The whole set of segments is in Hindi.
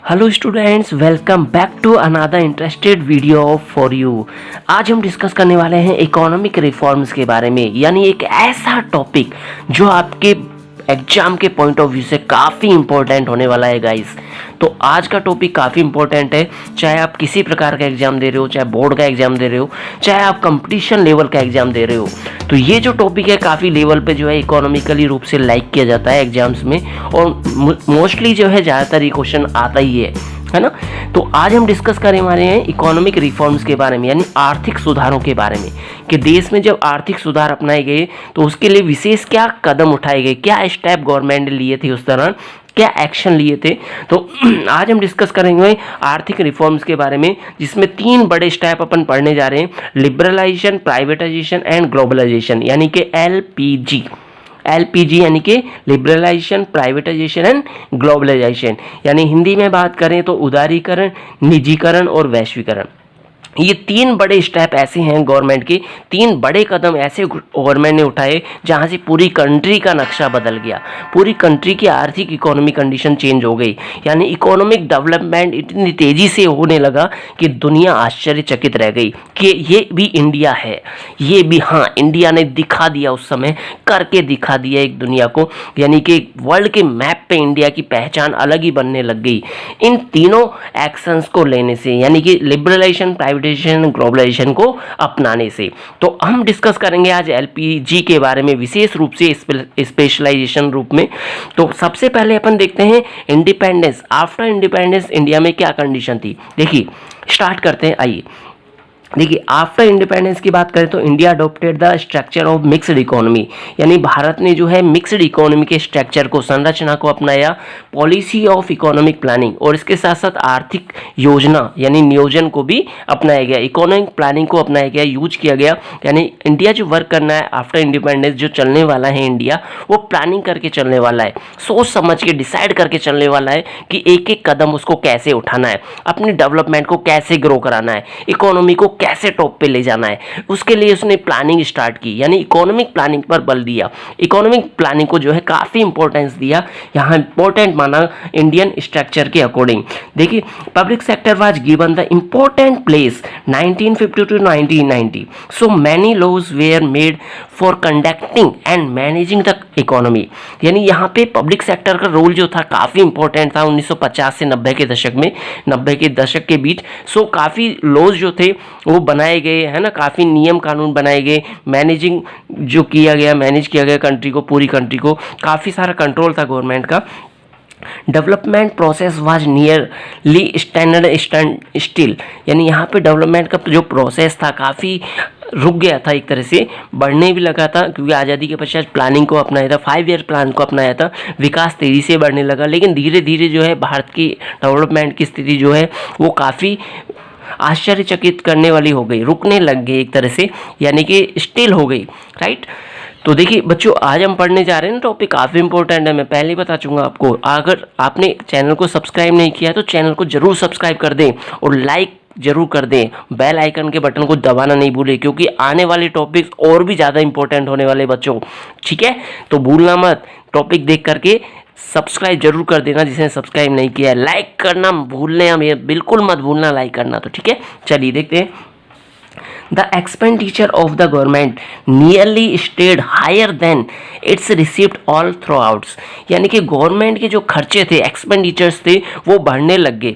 Hello students, welcome back to another interested video for you. आज हम डिस्कस करने वाले हैं इकोनॉमिक रिफॉर्म्स के बारे में, यानी एक ऐसा टॉपिक जो आपके एग्जाम के पॉइंट ऑफ व्यू से काफ़ी इंपॉर्टेंट होने वाला है गाइस। तो आज का टॉपिक काफ़ी इंपॉर्टेंट है, चाहे आप किसी प्रकार का एग्जाम दे रहे हो, चाहे बोर्ड का एग्जाम दे रहे हो, चाहे आप कंपटीशन लेवल का एग्जाम दे रहे हो। तो ये जो टॉपिक है काफ़ी लेवल पे जो है इकोनॉमिकली रूप से लाइक किया जाता है एग्जाम्स में, और मोस्टली जो है ज़्यादातर ये क्वेश्चन आता ही है ना। तो आज हम डिस्कस करने वाले हैं इकोनॉमिक रिफॉर्म्स के बारे में, यानी आर्थिक सुधारों के बारे में, कि देश में जब आर्थिक सुधार अपनाए गए तो उसके लिए विशेष क्या कदम उठाए गए, क्या स्टेप गवर्नमेंट ने लिए थे उस दौरान, क्या एक्शन लिए थे। तो आज हम डिस्कस करेंगे आर्थिक रिफॉर्म्स के बारे में, जिसमें 3 बड़े स्टेप अपन पढ़ने जा रहे हैं: लिबरलाइजेशन, प्राइवेटाइजेशन एंड ग्लोबलाइजेशन, यानी कि एलपीजी यानी कि लिबरलाइजेशन, प्राइवेटाइजेशन एंड ग्लोबलाइजेशन। यानी हिंदी में बात करें तो उदारीकरण, निजीकरण और वैश्वीकरण। ये 3 बड़े स्टेप ऐसे हैं गवर्नमेंट के, 3 बड़े कदम ऐसे गवर्नमेंट ने उठाए जहां से पूरी कंट्री का नक्शा बदल गया, पूरी कंट्री की आर्थिक इकोनॉमिक कंडीशन चेंज हो गई। यानी इकोनॉमिक डेवलपमेंट इतनी तेजी से होने लगा कि दुनिया आश्चर्यचकित रह गई कि ये भी इंडिया है, ये भी, हाँ, इंडिया ने दिखा दिया, उस समय करके दिखा दिया एक दुनिया को। यानी कि वर्ल्ड के मैप पे इंडिया की पहचान अलग ही बनने लग गई इन तीनों एक्शंस को लेने से, यानी कि लिबरलाइजेशन, प्राइवेटाइजेशन, ग्लोबलाइजेशन को अपनाने से। तो हम डिस्कस करेंगे आज एलपीजी के बारे में, विशेष रूप से स्पेशलाइजेशन रूप में। तो सबसे पहले अपन देखते हैं इंडिपेंडेंस। आफ्टर इंडिपेंडेंस इंडिया में क्या कंडीशन थी, देखिए स्टार्ट करते हैं। आइए देखिए, आफ्टर इंडिपेंडेंस की बात करें तो India adopted the structure of mixed economy, यानी भारत ने जो है मिक्स्ड इकोनॉमी के स्ट्रक्चर को, संरचना को अपनाया। पॉलिसी ऑफ इकोनॉमिक प्लानिंग, और इसके साथ साथ आर्थिक योजना यानी नियोजन को भी अपनाया गया, इकोनॉमिक प्लानिंग को अपनाया गया, यूज किया गया। यानी इंडिया जो वर्क करना है आफ्टर इंडिपेंडेंस, जो चलने वाला है इंडिया, वो प्लानिंग करके चलने वाला है, सोच समझ के डिसाइड करके चलने वाला है कि एक एक कदम उसको कैसे उठाना है, अपनी डेवलपमेंट को कैसे ग्रो कराना है, इकोनॉमी को कैसे टॉप पे ले जाना है। उसके लिए उसने प्लानिंग स्टार्ट की, यानी इकोनॉमिक प्लानिंग पर बल दिया, इकोनॉमिक प्लानिंग को जो है काफ़ी इंपॉर्टेंस दिया, यहाँ इंपॉर्टेंट माना इंडियन स्ट्रक्चर के अकॉर्डिंग। देखिए, public sector was given the important place 1950 to 1990, so many laws were made for conducting and managing the economy. यानी यहाँ पे पब्लिक सेक्टर का रोल जो था काफ़ी इंपॉर्टेंट था 1950 से 90 के दशक में, 90 के दशक के बीच। सो काफ़ी लॉज जो थे वो बनाए गए, है ना, काफ़ी नियम कानून बनाए गए, मैनेजिंग जो किया गया, मैनेज किया गया कंट्री को, पूरी कंट्री को, काफ़ी सारा कंट्रोल था गवर्नमेंट का। Development process was nearly stand still, यानी यहाँ पे डेवलपमेंट का जो प्रोसेस था काफ़ी रुक गया था, एक तरह से बढ़ने भी लगा था, क्योंकि आज़ादी के पश्चात प्लानिंग को अपनाया था, 5 ईयर प्लान को अपनाया था, विकास तेज़ी से बढ़ने लगा। लेकिन धीरे धीरे जो है भारत की डेवलपमेंट की स्थिति जो है वो काफ़ी आश्चर्यचकित करने वाली हो गई, रुकने लग गई एक तरह से, यानी कि स्टिल हो गई, राइट। तो देखिए बच्चों, आज हम पढ़ने जा रहे हैं ना, टॉपिक काफ़ी इंपॉर्टेंट है, मैं पहले ही बता चूँगा आपको। अगर आपने चैनल को सब्सक्राइब नहीं किया तो चैनल को जरूर सब्सक्राइब कर दें और लाइक जरूर कर दें, बेल आइकन के बटन को दबाना नहीं भूलें, क्योंकि आने वाले टॉपिक्स और भी ज़्यादा इंपॉर्टेंट होने वाले बच्चों, ठीक है। तो भूलना मत, टॉपिक देख करके सब्सक्राइब जरूर कर देना जिसने सब्सक्राइब नहीं किया है, लाइक करना भूलने हम, ये बिल्कुल मत भूलना लाइक करना। तो ठीक है, चलिए देखते हैं। The expenditure of the government nearly stayed higher than its receipt all throughout, यानी कि गवर्नमेंट के जो खर्चे थे, एक्सपेंडिचर्स थे, वो बढ़ने लग गए,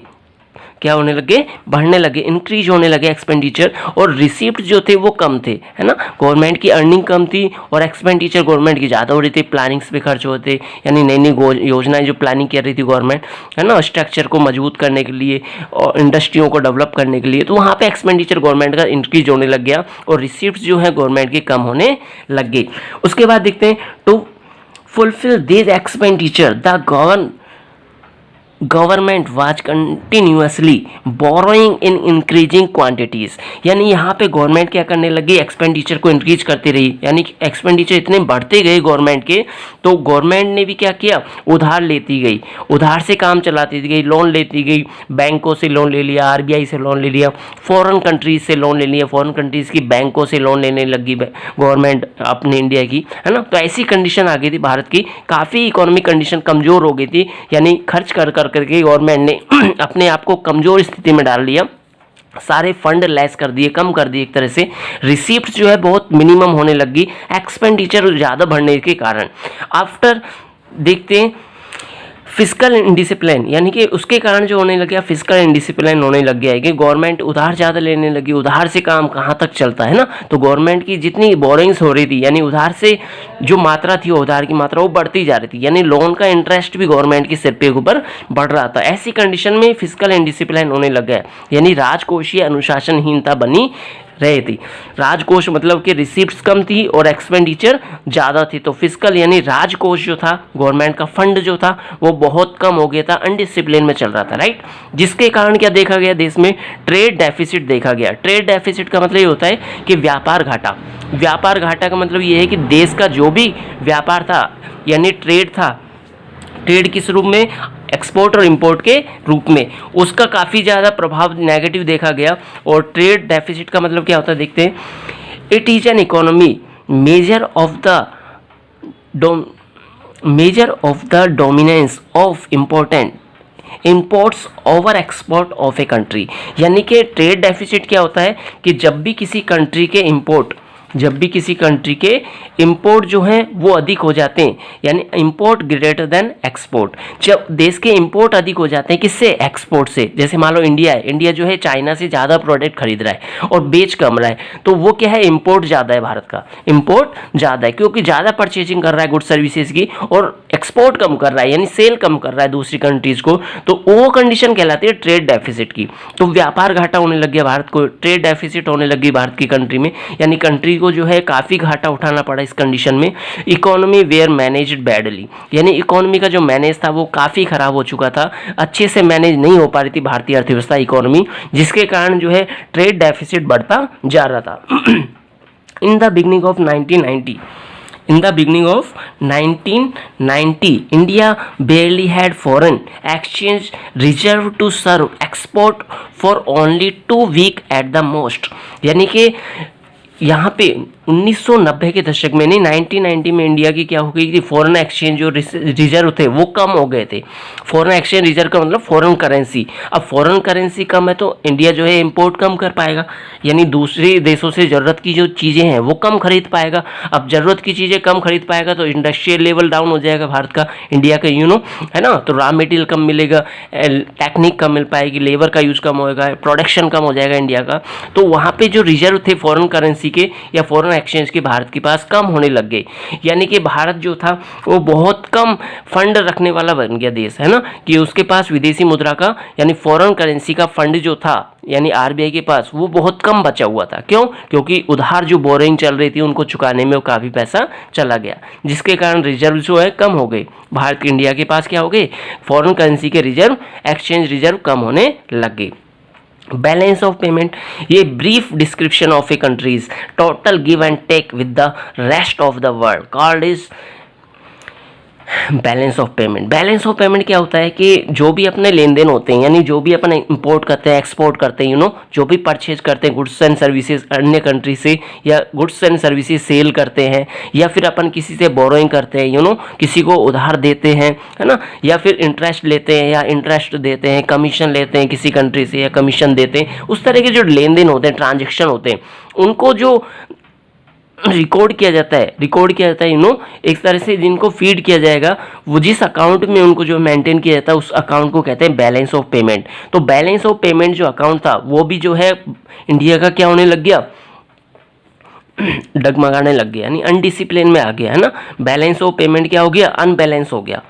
क्या होने लगे, बढ़ने लगे, इंक्रीज होने लगे एक्सपेंडिचर, और रिसीप्ट जो थे वो कम थे, है ना। गवर्नमेंट की अर्निंग कम थी और एक्सपेंडिचर गवर्नमेंट की ज़्यादा हो रही थी, प्लानिंग्स पे खर्च होते, यानी नई नई योजनाएं जो प्लानिंग कर रही थी गवर्नमेंट, है ना, स्ट्रक्चर को मजबूत करने के लिए और इंडस्ट्रियों को डेवलप करने के लिए, तो वहाँ पे एक्सपेंडिचर गवर्नमेंट का इंक्रीज होने लग गया और रिसीप्ट जो है गवर्नमेंट की कम होने लग गई। उसके बाद देखते हैं, to fulfil this expenditure the government was continuously borrowing in increasing quantities, यानी यहाँ पे गवर्नमेंट क्या करने लगी, एक्सपेंडिचर को इंक्रीज करती रही, यानी एक्सपेंडिचर इतने बढ़ते गए गवर्नमेंट के, तो गवर्नमेंट ने भी क्या किया, उधार लेती गई, उधार से काम चलाती गई, लोन लेती गई, बैंकों से लोन ले लिया, आरबीआई से लोन ले लिया, फॉरेन कंट्रीज से लोन ले लिया, फॉरेन कंट्रीज की बैंकों से लोन लेने लगी गवर्नमेंट अपने इंडिया की, है ना। तो ऐसी कंडीशन आ गई थी भारत की, काफ़ी इकोनॉमिक कंडीशन कमज़ोर हो गई थी, यानी खर्च कर करके गवर्नमेंट ने अपने आप को कमज़ोर स्थिति में डाल लिया, सारे फंड लेस कर दिए, कम कर दिए, एक तरह से रिसीप्ट जो है बहुत मिनिमम होने लगी एक्सपेंडिचर ज़्यादा बढ़ने के कारण। आफ्टर देखते हैं फिजिकल इंडिसिप्लिन, यानी कि उसके कारण जो होने लग गया फिजिकल इंडिसिप्लिन होने लग गया है कि गवर्नमेंट उधार ज़्यादा लेने लगी, उधार से काम कहाँ तक चलता है ना। तो गवर्नमेंट की जितनी बोरिंग्स हो रही थी, यानी उधार से जो मात्रा थी, उधार की मात्रा वो बढ़ती जा रही थी, यानी लोन का इंटरेस्ट भी गवर्नमेंट के सिर पे ऊपर बढ़ रहा था। ऐसी कंडीशन में फिजिकल इंडिसिप्लिन होने लग गया, यानी राजकोषीय अनुशासनहीनता बनी रही थी। राजकोष मतलब कि रिसिप्ट्स कम थी और एक्सपेंडिचर ज़्यादा थी, तो फिजिकल यानी राजकोष जो था, गवर्नमेंट का फंड जो था वो बहुत कम हो गया था, अनडिसिप्लिन में चल रहा था, राइट। जिसके कारण क्या देखा गया, देश में ट्रेड डेफिसिट देखा गया। ट्रेड डेफिसिट का मतलब ये होता है कि व्यापार घाटा। व्यापार घाटा का मतलब ये है कि देश का जो भी व्यापार था, यानी ट्रेड था, ट्रेड किस रूप में, एक्सपोर्ट और इंपोर्ट के रूप में, उसका काफ़ी ज़्यादा प्रभाव नेगेटिव देखा गया। और ट्रेड डेफिसिट का मतलब क्या होता है देखते हैं। It is an economy measure of the dominance of imports over export of a country. यानी कि ट्रेड डेफिसिट क्या होता है कि जब भी किसी कंट्री के इंपोर्ट जो हैं वो अधिक हो जाते हैं, यानी इंपोर्ट ग्रेटर देन एक्सपोर्ट। जब देश के इंपोर्ट अधिक हो जाते हैं किससे, एक्सपोर्ट से। जैसे मान लो इंडिया है, इंडिया जो है चाइना से ज़्यादा प्रोडक्ट खरीद रहा है और बेच कम रहा है, तो वो क्या है, इंपोर्ट ज़्यादा है, भारत का इंपोर्ट ज़्यादा है क्योंकि ज़्यादा परचेजिंग कर रहा है गुड सर्विसेज की, और एक्सपोर्ट कम कर रहा है, यानी सेल कम कर रहा है दूसरी कंट्रीज़ को, तो वो कंडीशन कहलाती है ट्रेड डेफिसिट की। तो व्यापार घाटा होने लग गया भारत को, ट्रेड डेफिसिट होने लगी भारत की कंट्री में, यानी कंट्री को जो है काफ़ी घाटा उठाना पड़ा इस कंडीशन में। इकोनॉमी वेयर मैनेज्ड बैडली, यानी इकोनॉमी का जो मैनेज था वो काफ़ी ख़राब हो चुका था, अच्छे से मैनेज नहीं हो पा रही थी भारतीय अर्थव्यवस्था, इकोनॉमी, जिसके कारण जो है ट्रेड डेफिसिट बढ़ता जा रहा था। In the beginning of 1990, India barely had foreign exchange reserve to serve export for only 2 weeks at the most। यानी कि यहाँ पे 1990 के दशक में, नहीं 1990 में इंडिया की क्या हो गई थी, फॉरेन एक्सचेंज जो रिजर्व थे वो कम हो गए थे। फॉरेन एक्सचेंज रिजर्व का मतलब फॉरेन करेंसी। अब फॉरेन करेंसी कम है तो इंडिया जो है इंपोर्ट कम कर पाएगा, यानी दूसरे देशों से ज़रूरत की जो चीज़ें हैं वो कम खरीद पाएगा। अब ज़रूरत की चीज़ें कम खरीद पाएगा तो इंडस्ट्रियल लेवल डाउन हो जाएगा भारत का, इंडिया का, है ना। तो रॉ मटेरियल कम मिलेगा, टेक्निक कम मिल पाएगी, लेबर का यूज़ कम होगा, प्रोडक्शन कम हो जाएगा इंडिया का। तो वहाँ पर जो रिजर्व थे फॉरेन करेंसी के या फॉरेन एक्सचेंज के भारत के पास कम होने लग गए, यानी कि भारत जो था वो बहुत कम फंड रखने वाला बन गया देश, है ना, कि उसके पास विदेशी मुद्रा का यानी फॉरेन करेंसी का फंड जो था, यानी आरबीआई के पास, वो बहुत कम बचा हुआ था। क्यों? क्योंकि उधार जो बोरिंग चल रही थी उनको चुकाने में वो काफ़ी पैसा चला गया, जिसके कारण रिजर्व जो है कम हो गई। भारत के, इंडिया के पास क्या हो गए, फॉरेन करेंसी के रिजर्व, एक्सचेंज रिजर्व कम होने लग गए। बैलेंस ऑफ पेमेंट, ये brief description of a countries total give and take with the rest of the world called is balance of payment. Balance of payment क्या होता है कि जो भी अपने लेन देन होते हैं, यानी जो भी अपन इंपोर्ट करते हैं, एक्सपोर्ट करते हैं, जो भी परचेज करते हैं गुड्स एंड सर्विसेज अन्य कंट्री से, या गुड्स एंड सर्विसेज सेल करते हैं, या फिर अपन किसी से बोरोइंग करते हैं, किसी को उधार देते हैं, है ना, या फिर इंटरेस्ट लेते हैं या इंटरेस्ट देते हैं, कमीशन लेते हैं किसी कंट्री से या कमीशन देते हैं, उस तरह के जो लेन देन होते हैं, ट्रांजेक्शन होते हैं, उनको जो रिकॉर्ड किया जाता है, एक तरह से जिनको फीड किया जाएगा, वो जिस अकाउंट में उनको जो मेंटेन किया जाता है उस अकाउंट को कहते हैं बैलेंस ऑफ पेमेंट। तो बैलेंस ऑफ पेमेंट जो अकाउंट था वो भी जो है इंडिया का क्या होने लग गया, डगमगाने लग गया, यानी अनडिसिप्लिन में आ गया, है ना। बैलेंस ऑफ पेमेंट क्या हो गया, अनबैलेंस हो गया।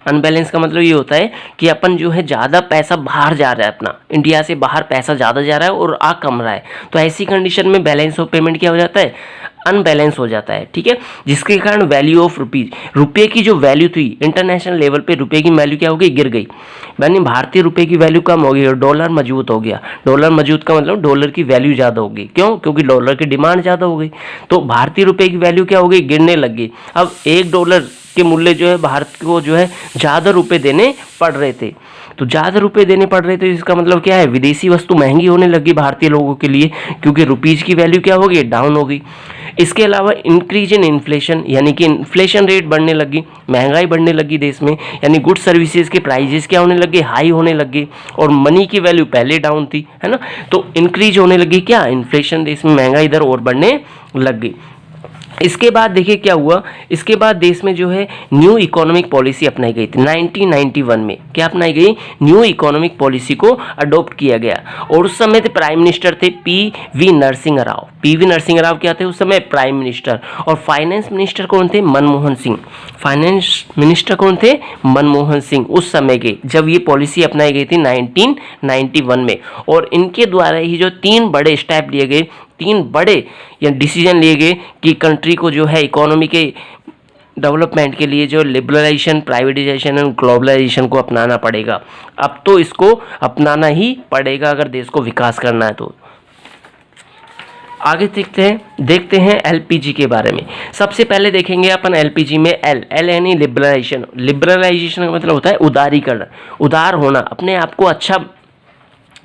अनबैलेंस का मतलब ये होता है कि अपन जो है ज़्यादा पैसा बाहर जा रहा है, अपना इंडिया से बाहर पैसा ज़्यादा जा रहा है और आ कम रहा है, तो ऐसी कंडीशन में बैलेंस ऑफ पेमेंट क्या हो जाता है, अनबैलेंस हो जाता है, ठीक है। जिसके कारण वैल्यू ऑफ रुपीज़, रुपये की जो वैल्यू थी इंटरनेशनल लेवल पे, रुपये की वैल्यू क्या हो गई, गिर गई, यानी भारतीय रुपये की वैल्यू कम हो गई और डॉलर मजबूत हो गया। डॉलर मजबूत का मतलब डॉलर की वैल्यू ज़्यादा हो गई। क्यों? क्योंकि डॉलर की डिमांड ज़्यादा हो गई, तो भारतीय रुपये की वैल्यू क्या हो गई, गिरने लग गई। अब $1 के मूल्य जो है भारत को जो है ज़्यादा रुपये देने पड़ रहे थे, तो ज़्यादा रुपये देने पड़ रहे थे, इसका मतलब क्या है, विदेशी वस्तु महंगी होने लगी भारतीय लोगों के लिए, क्योंकि रुपीज़ की वैल्यू क्या हो गई, डाउन हो गई। इसके अलावा इंक्रीज इन इन्फ्लेशन, यानी कि इन्फ्लेशन रेट बढ़ने लगी, महंगाई बढ़ने लगी देश में, यानी गुड सर्विसेज के प्राइजेस क्या होने लगे, हाई होने लगे, और मनी की वैल्यू पहले डाउन थी, है ना। तो इंक्रीज होने लगी क्या, इन्फ्लेशन, देश में महंगाई दर और बढ़ने लग गई। इसके बाद देखिए क्या हुआ, इसके बाद देश में जो है न्यू इकोनॉमिक पॉलिसी अपनाई गई थी 1991 में। क्या अपनाई गई, न्यू इकोनॉमिक पॉलिसी को अडॉप्ट किया गया, और उस समय थे प्राइम मिनिस्टर थे पी.वी. नरसिंह राव। पी.वी. नरसिंह राव क्या थे उस समय, प्राइम मिनिस्टर। और फाइनेंस मिनिस्टर कौन थे, मनमोहन सिंह। फाइनेंस मिनिस्टर कौन थे, मनमोहन सिंह, उस समय के, जब ये पॉलिसी अपनाई गई थी 1991 में। और इनके द्वारा ही जो 3 बड़े स्टेप लिए गए, 3 बड़े या डिसीजन लिए गए कि कंट्री को जो है इकोनॉमी के डेवलपमेंट के लिए जो लिबरलाइजेशन, प्राइवेटाइजेशन एंड ग्लोबलाइजेशन को अपनाना पड़ेगा। अब तो इसको अपनाना ही पड़ेगा अगर देश को विकास करना है तो। आगे देखते हैं एलपीजी के बारे में। सबसे पहले देखेंगे अपन एलपीजी में एल यानी लिबरलाइजेशन। लिबरलाइजेशन का मतलब होता है उदारीकरण, उदार होना, अपने आप को अच्छा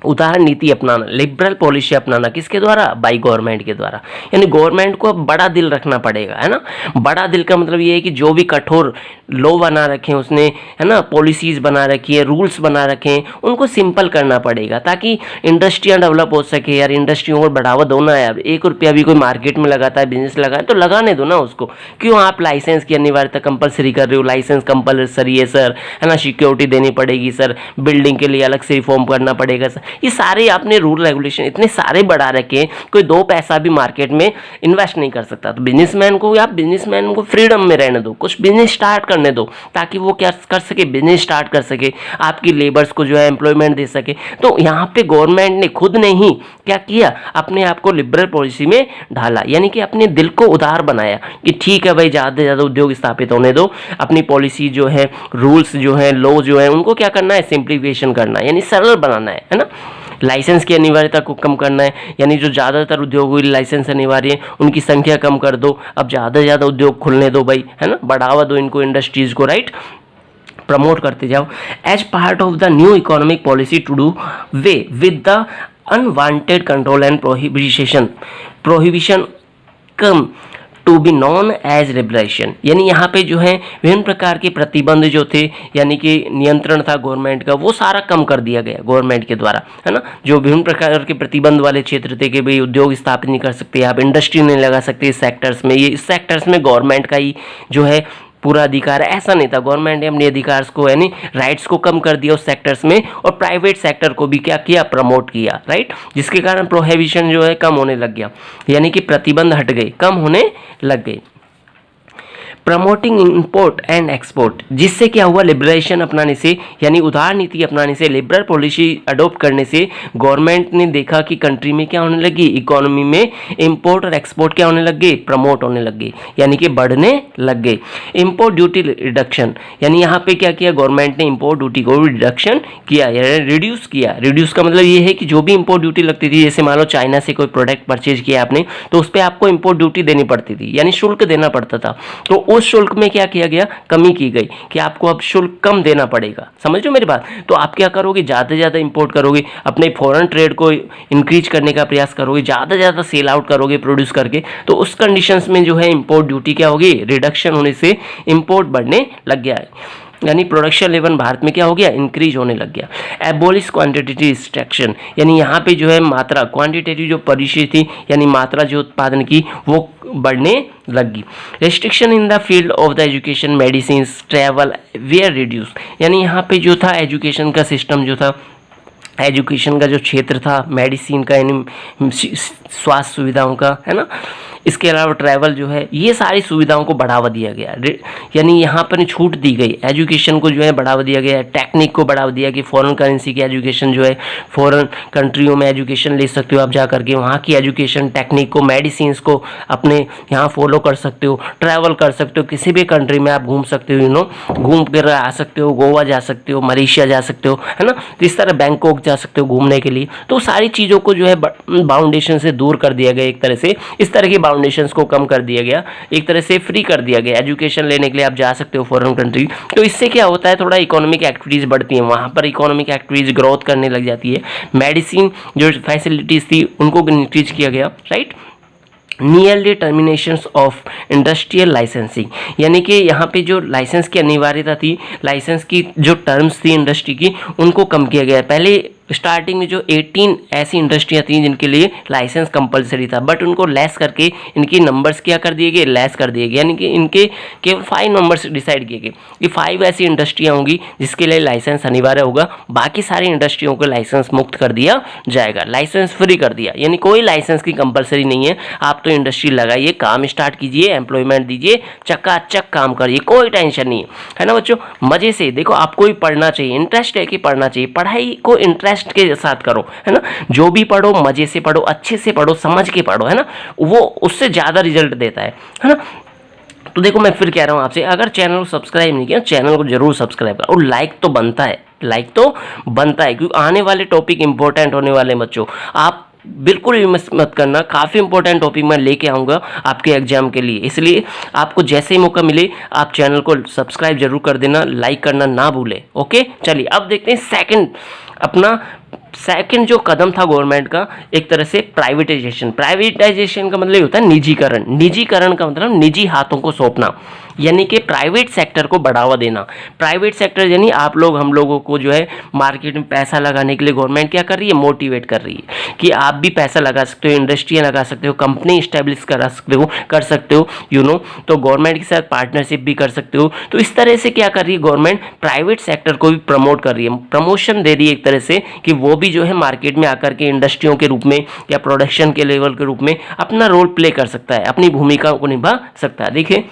उदार नीति अपनाना, लिबरल पॉलिसी अपनाना, किसके द्वारा, बाई गवर्नमेंट के द्वारा। यानी गवर्नमेंट को अब बड़ा दिल रखना पड़ेगा, है ना। बड़ा दिल का मतलब ये है कि जो भी कठोर लॉ बना रखे हैं उसने, है ना, पॉलिसीज बना रखी है, रूल्स बना रखे हैं, उनको सिंपल करना पड़ेगा ताकि इंडस्ट्रियाँ डेवलप हो सके। यार इंडस्ट्रियों को बढ़ावा दो ना यार, 1 रुपया भी कोई मार्केट में लगाता है, बिजनेस लगाए तो लगाने दो ना उसको। क्यों आप लाइसेंस की अनिवार्यता कंपलसरी कर रहे हो, लाइसेंस कंपलसरी है सर, है ना, सिक्योरिटी देनी पड़ेगी सर, बिल्डिंग के लिए अलग से रिफॉर्म करना पड़ेगा सर। ये सारे आपने रूल रेगुलेशन इतने सारे बढ़ा रखे हैं, कोई 2 पैसा भी मार्केट में इन्वेस्ट नहीं कर सकता। तो बिजनेसमैन को फ्रीडम में रहने दो, कुछ बिजनेस स्टार्ट करने दो ताकि वो क्या कर सके, बिजनेस स्टार्ट कर सके, आपकी लेबर्स को जो है एम्प्लॉयमेंट दे सके। तो यहाँ पे गवर्नमेंट ने खुद ने ही क्या किया, अपने आप को लिबरल पॉलिसी में ढाला, यानी कि अपने दिल को उदार बनाया कि ठीक है भाई, ज़्यादा से ज़्यादा उद्योग स्थापित होने दो, अपनी पॉलिसी जो है, रूल्स जो है, लॉ जो है, उनको क्या करना है, सिंप्लीफिकेशन करना है, यानी सरल बनाना है ना। लाइसेंस की अनिवार्यता को कम करना है, यानी जो ज़्यादातर उद्योगों के लिए लाइसेंस अनिवार्य है उनकी संख्या कम कर दो, अब ज़्यादा से ज़्यादा उद्योग खुलने दो भाई, है ना, बढ़ावा दो इनको, इंडस्ट्रीज़ को, राइट, प्रमोट करते जाओ। As part of the new economic policy to do way with the unwanted control and prohibition come to be known as liberation, यानी यहाँ पे जो है विभिन्न प्रकार के प्रतिबंध जो थे, यानी कि नियंत्रण था गवर्नमेंट का, वो सारा कम कर दिया गया गवर्नमेंट के द्वारा, है ना। जो विभिन्न प्रकार के प्रतिबंध वाले क्षेत्र थे कि भाई उद्योग स्थापित नहीं कर सकते आप, इंडस्ट्री नहीं लगा सकते इस सेक्टर्स में, ये इस सेक्टर्स में गवर्नमेंट का ही जो है पूरा अधिकार है, ऐसा नहीं था। गवर्नमेंट ने अपने अधिकार को, यानी राइट्स को कम कर दिया उस सेक्टर्स में, और प्राइवेट सेक्टर को भी क्या किया, प्रमोट किया, राइट, जिसके कारण प्रोहिबिशन जो है कम होने लग गया, यानी कि प्रतिबंध हट गए, कम होने लग गए। प्रमोटिंग इंपोर्ट एंड एक्सपोर्ट, जिससे क्या हुआ, लिबरेशन अपनाने से, यानी उदार नीति अपनाने से, लिबरल पॉलिसी अडॉप्ट करने से गवर्नमेंट ने देखा कि कंट्री में क्या होने लगी, इकोनॉमी में इंपोर्ट और एक्सपोर्ट क्या होने लग गए, प्रमोट होने लग गए, यानी कि बढ़ने लग गए। इंपोर्ट ड्यूटी रिडक्शन, यानी यहाँ पे क्या किया गवर्नमेंट ने, इंपोर्ट ड्यूटी को रिडक्शन किया, यानी रिड्यूस किया। रिड्यूस का मतलब ये है कि जो भी इंपोर्ट ड्यूटी लगती थी, जैसे मान लो चाइना से कोई प्रोडक्ट परचेज किया आपने, तो उस पर आपको इंपोर्ट ड्यूटी देनी पड़ती थी, यानी शुल्क देना पड़ता था। तो उस शुल्क में क्या किया गया, कमी की गई कि आपको अब शुल्क कम देना पड़ेगा। समझ लो मेरी बात। तो आप क्या करोगे, ज़्यादा से ज़्यादा इंपोर्ट करोगे, अपने फॉरेन ट्रेड को इंक्रीज करने का प्रयास करोगे, ज़्यादा से ज़्यादा सेल आउट करोगे प्रोड्यूस करके, तो उस कंडीशंस में जो है इंपोर्ट ड्यूटी क्या होगी, रिडक्शन होने से इंपोर्ट बढ़ने लग गया है, यानी प्रोडक्शन लेवल भारत में क्या हो गया, इंक्रीज होने लग गया। एबोलिश क्वांटिटेटिव रिस्ट्रिक्शन, यानी यहाँ पे जो है मात्रा, क्वांटिटेटिव जो परिचय थी, यानी मात्रा जो उत्पादन की वो बढ़ने लगी। Restriction in the field of the education, medicine, travel were reduce, यानी यहाँ पे जो था एजुकेशन का सिस्टम जो था, एजुकेशन का जो क्षेत्र था, मेडिसिन का यानी स्वास्थ्य सुविधाओं का, है ना, इसके अलावा ट्रैवल जो है, ये सारी सुविधाओं को बढ़ावा दिया गया, यानी यहाँ पर छूट दी गई, एजुकेशन को जो है बढ़ावा दिया गया, टेक्निक को बढ़ावा दिया कि फॉरेन करेंसी की एजुकेशन जो है, फॉरेन कंट्रियों में एजुकेशन ले सकते हो आप जा करके, वहाँ की एजुकेशन टेक्निक को, मेडिसिन को अपने यहाँ फॉलो कर सकते हो, ट्रैवल कर सकते हो, किसी भी कंट्री में आप घूम सकते हो, घूम कर आ सकते हो, गोवा जा सकते हो, मलेशिया जा सकते हो, है ना, तो इस तरह बैंकॉक जा सकते हो घूमने के लिए। तो सारी चीज़ों को जो है बाउंडेशन से दूर कर दिया गया, एक तरह से इस तरह की फाउंडेशंस को कम कर दिया गया, एक तरह से फ्री कर दिया गया, एजुकेशन लेने के लिए आप जा सकते हो फॉरेन कंट्री। तो इससे क्या होता है, थोड़ा इकोनॉमिक एक्टिविटीज़ बढ़ती हैं, वहाँ पर इकोनॉमिक एक्टिविटीज़ ग्रोथ करने लग जाती है। मेडिसिन जो फैसिलिटीज़ थी उनको इंक्रीज किया गया, right. Nearly terminations of industrial licensing, यानी कि यहाँ पे जो लाइसेंस की अनिवार्यता थी, लाइसेंस की जो टर्म्स थी इंडस्ट्री की, उनको कम किया गया है। पहले स्टार्टिंग में जो 18 ऐसी इंडस्ट्रियाँ थी जिनके लिए लाइसेंस कंपलसरी था, बट उनको लेस करके इनकी नंबर्स क्या कर दिए गए, लेस कर दिए गए, यानी कि इनके केवल 5 नंबर्स डिसाइड किए गए कि 5 ऐसी इंडस्ट्रियाँ होंगी जिसके लिए लाइसेंस अनिवार्य होगा, बाकी सारी इंडस्ट्रियों को लाइसेंस मुक्त कर दिया जाएगा, लाइसेंस फ्री कर दिया, यानी कोई लाइसेंस की कंपलसरी नहीं है। आप तो इंडस्ट्री लगाइए, काम स्टार्ट कीजिए, एम्प्लॉयमेंट दीजिए, चकाचक काम करिए, कोई टेंशन नहीं है ना बच्चों। मजे से देखो, आपको भी पढ़ना चाहिए, इंटरेस्ट है कि पढ़ना चाहिए, पढ़ाई को इंटरेस्ट के साथ करो, है ना। जो भी पढ़ो मजे से पढ़ो, अच्छे से पढ़ो, समझ के पढ़ो, है ना, वो उससे ज्यादा रिजल्ट देता है ना। तो देखो मैं फिर कह रहा हूं आपसे, अगर चैनल को सब्सक्राइब नहीं किया, चैनल को जरूर सब्सक्राइब करो, और लाइक तो बनता है, लाइक तो बनता है, क्योंकि आने वाले टॉपिक इंपॉर्टेंट होने वाले बच्चों, आप बिल्कुल भी मिस मत करना। काफ़ी इंपॉर्टेंट टॉपिक मैं लेके आऊँगा आपके एग्जाम के लिए, इसलिए आपको जैसे ही मौका मिले आप चैनल को सब्सक्राइब जरूर कर देना, लाइक करना ना भूलें। ओके, चलिए अब देखते हैं सेकंड जो कदम था गवर्नमेंट का, एक तरह से प्राइवेटाइजेशन। प्राइवेटाइजेशन का मतलब ये होता है निजीकरण। निजीकरण का मतलब निजी हाथों को सौंपना, यानी कि प्राइवेट सेक्टर को बढ़ावा देना। प्राइवेट सेक्टर यानी आप लोग, हम लोगों को जो है मार्केट में पैसा लगाने के लिए गवर्नमेंट क्या कर रही है, मोटिवेट कर रही है कि आप भी पैसा लगा सकते हो, इंडस्ट्रियाँ लगा सकते हो, कंपनी इस्टेब्लिश कर सकते हो, तो गवर्नमेंट के साथ पार्टनरशिप भी कर सकते हो। तो इस तरह से क्या कर रही है गवर्नमेंट, प्राइवेट सेक्टर को भी प्रमोट कर रही है, प्रमोशन दे रही है एक तरह से, कि वो भी जो है मार्केट में आकर के इंडस्ट्रियों के रूप में या प्रोडक्शन के लेवल के रूप में अपना रोल प्ले कर सकता है, अपनी भूमिका को निभा सकता है। देखिए,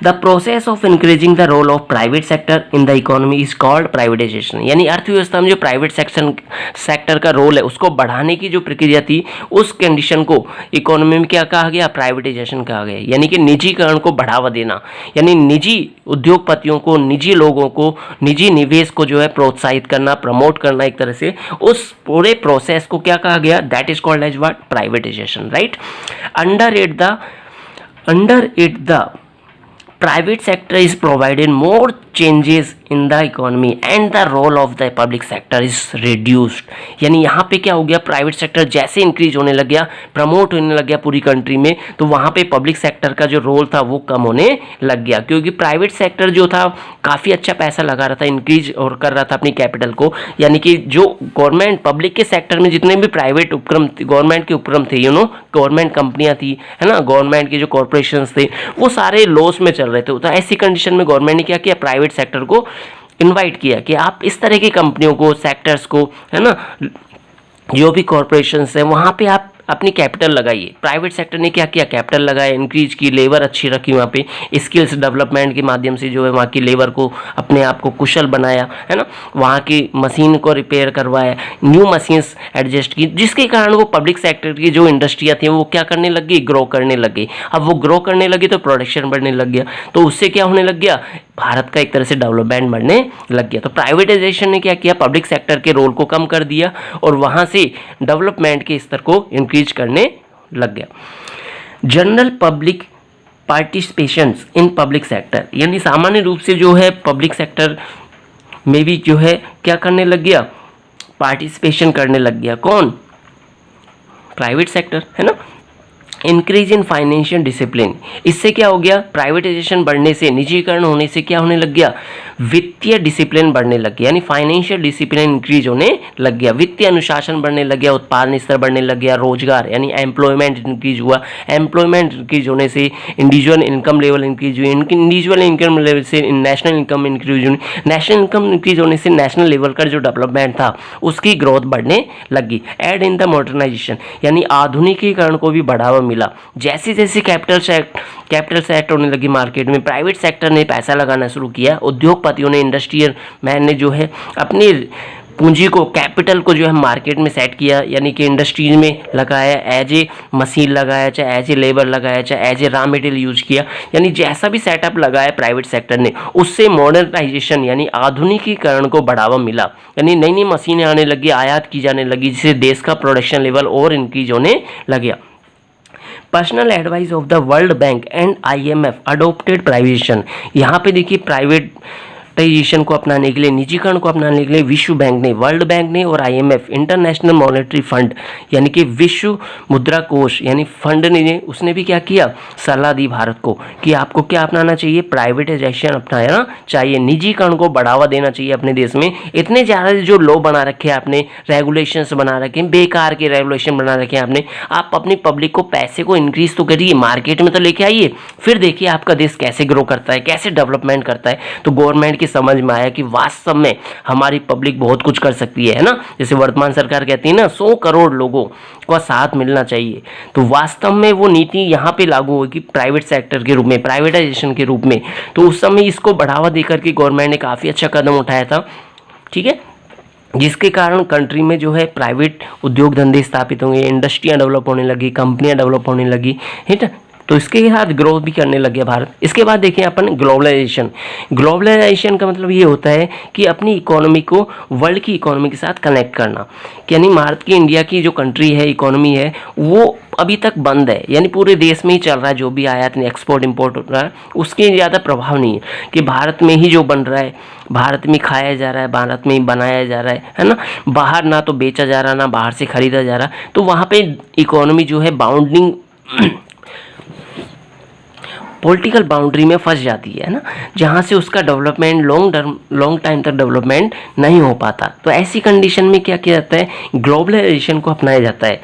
the process of increasing the role of private sector in the economy is called privatisation, यानी अर्थव्यवस्था में जो प्राइवेट सेक्टर का रोल है उसको बढ़ाने की जो प्रक्रिया थी, उस कंडीशन को इकोनॉमी में क्या कहा गया, प्राइवेटाइजेशन कहा गया, यानी कि निजीकरण को बढ़ावा देना, यानी निजी उद्योगपतियों को, निजी लोगों को, निजी निवेश को जो है प्रोत्साहित करना, प्रमोट करना, एक तरह से उस पूरे प्रोसेस को क्या कहा गया, that is called as what, privatisation, right. Under it the private sector is provided more changes in the economy and the role of the public sector is reduced, यानी यहाँ पे क्या हो गया, प्राइवेट सेक्टर जैसे इंक्रीज होने लग गया, प्रमोट होने लग गया पूरी कंट्री में, तो वहाँ पे पब्लिक सेक्टर का जो रोल था वो कम होने लग गया, क्योंकि प्राइवेट सेक्टर जो था काफ़ी अच्छा पैसा लगा रहा था, इंक्रीज और कर रहा था अपनी कैपिटल को, यानी कि जो गवर्नमेंट पब्लिक के सेक्टर में जितने भी प्राइवेट उपक्रम, गवर्नमेंट के उपक्रम थे, गवर्नमेंट कंपनियाँ थी, है ना, गवर्नमेंट के जो कॉरपोरेशन थे, वो सारे लॉस में चल रहे थे। तो ऐसी कंडीशन में गवर्नमेंट ने क्या किया, प्राइवेट सेक्टर को इनवाइट किया कि आप इस तरह की कंपनियों को, सेक्टर्स को, है ना, जो भी कॉरपोरेशंस हैं वहाँ पे आप अपनी कैपिटल लगाइए। प्राइवेट सेक्टर ने क्या किया, कैपिटल लगाया, इंक्रीज की, लेबर अच्छी रखी, वहाँ पे स्किल्स डेवलपमेंट के माध्यम से जो है वहाँ की लेबर को, अपने आप को कुशल बनाया, है ना, वहाँ की मशीन को रिपेयर करवाया, न्यू मशीन्स एडजस्ट की, जिसके कारण वो पब्लिक सेक्टर की जो इंडस्ट्रियाँ थी वो क्या करने लग गई, ग्रो करने लग गई। अब वो ग्रो करने लगी तो प्रोडक्शन बढ़ने लग गया, तो उससे क्या होने लग गया, भारत का एक तरह से डेवलपमेंट बढ़ने लग गया। तो प्राइवेटाइजेशन ने क्या किया, पब्लिक सेक्टर के रोल को कम कर दिया और वहाँ से डेवलपमेंट के स्तर को इंक्रीज करने लग गया। General public participation in public sector, यानी सामान्य रूप से जो है पब्लिक सेक्टर में भी जो है क्या करने लग गया, पार्टिसिपेशन करने लग गया। कौन, प्राइवेट सेक्टर, है ना। इंक्रीज इन फाइनेंशियल डिसिप्लिन, इससे क्या हो गया, प्राइवेटाइजेशन बढ़ने से, निजीकरण होने से क्या होने लग गया, वित्तीय डिसिप्लिन बढ़ने लग गया, यानी फाइनेंशियल डिसिप्लिन इंक्रीज होने लग गया, वित्तीय अनुशासन बढ़ने लग गया, उत्पादन स्तर बढ़ने लग गया, रोजगार यानी एम्प्लॉयमेंट इंक्रीज हुआ, एम्प्लॉयमेंट इंक्रीज होने से इंडिविजुअल इनकम लेवल इंक्रीज हुई, इंडिविजुअल इनकम लेवल से नेशनल इनकम इंक्रीज हुई, नेशनल इनकम इंक्रीज होने से नेशनल लेवल का जो डेवलपमेंट था उसकी ग्रोथ बढ़ने लगी। एड इन द मॉडर्नाइजेशन, यानी आधुनिकीकरण को भी बढ़ावा मिला। जैसे जैसे कैपिटल सेट होने लगी मार्केट में, प्राइवेट सेक्टर ने पैसा लगाना शुरू किया, उद्योगपतियों ने, इंडस्ट्रियल मैन ने जो है अपनी पूंजी को, कैपिटल को जो है मार्केट में सेट किया, यानी कि इंडस्ट्रीज में लगाया, एज ए मशीन लगाया, चाहे एज ए लेबर लगाया, चाहे as a raw material use किया, यानी जैसा भी सेटअप लगाया प्राइवेट सेक्टर ने, उससे मॉडर्नाइजेशन यानी आधुनिकीकरण को बढ़ावा मिला, यानी नई नई मशीनें आने लगी, आयात की जाने लगी, जिससे देश का प्रोडक्शन लेवल और इंक्रीज होने लगा। Personal advice of the world bank and IMF adopted privatisation, यहाँ पे देखिए प्राइवेट प्राइवेटाइजेशन को अपनाने के लिए, निजीकरण को अपनाने के लिए विश्व बैंक ने, वर्ल्ड बैंक ने और IMF इंटरनेशनल मॉनेटरी फंड यानी कि विश्व मुद्रा कोष यानी फंड ने, उसने भी क्या किया, सलाह दी भारत को कि आपको क्या अपनाना चाहिए, प्राइवेटाइजेशन अपनाना चाहिए, निजीकरण को बढ़ावा देना चाहिए अपने देश में। इतने ज़्यादा जो लॉ बना रखे हैं आपने, रेगुलेशंस बना रखे हैं, बेकार के रेगुलेशन बना रखे हैं आपने, आप अपनी पब्लिक को पैसे को इंक्रीज तो करिए, मार्केट में तो लेके आइए, फिर देखिए आपका देश कैसे ग्रो करता है, कैसे डेवलपमेंट करता है। तो गवर्नमेंट की समझ में आया कि वास्तव में हमारी पब्लिक बहुत कुछ कर सकती है ना। जैसे वर्तमान सरकार कहती है ना 100 करोड़ लोगों को साथ मिलना चाहिए, तो वास्तव में वो नीति यहाँ पे लागू होगी प्राइवेट सेक्टर के रूप में, प्राइवेटाइजेशन के रूप में। तो उस समय इसको बढ़ावा देकर के गवर्नमेंट ने काफ़ी अच्छा कदम उठाया था, ठीक है, जिसके कारण कंट्री में जो है प्राइवेट उद्योग धंधे स्थापित होंगे, इंडस्ट्रियाँ डेवलप होने लगी, कंपनियाँ डेवलप होने लगी, ठीक है। तो इसके साथ ग्रोथ भी करने लग गया भारत। इसके बाद देखिए अपन ग्लोबलाइजेशन। ग्लोबलाइजेशन का मतलब ये होता है कि अपनी इकोनॉमी को वर्ल्ड की इकोनॉमी के साथ कनेक्ट करना, यानी भारत की, इंडिया की जो कंट्री है, इकोनॉमी है, वो अभी तक बंद है, यानी पूरे देश में ही चल रहा है, जो भी आयात एक्सपोर्ट इंपोर्ट हो रहा है उसके ज़्यादा प्रभाव नहीं है कि भारत में ही जो बन रहा है, भारत में खाया जा रहा है, भारत में ही बनाया जा रहा है ना, बाहर ना तो बेचा जा रहा, ना बाहर से खरीदा जा रहा। तो वहाँ पे इकोनॉमी जो है बाउंडिंग पॉलिटिकल बाउंड्री में फंस जाती है ना, जहाँ से उसका डेवलपमेंट लॉन्ग टाइम तक डेवलपमेंट नहीं हो पाता। तो ऐसी कंडीशन में क्या किया जाता है, ग्लोबलाइजेशन को अपनाया जाता है,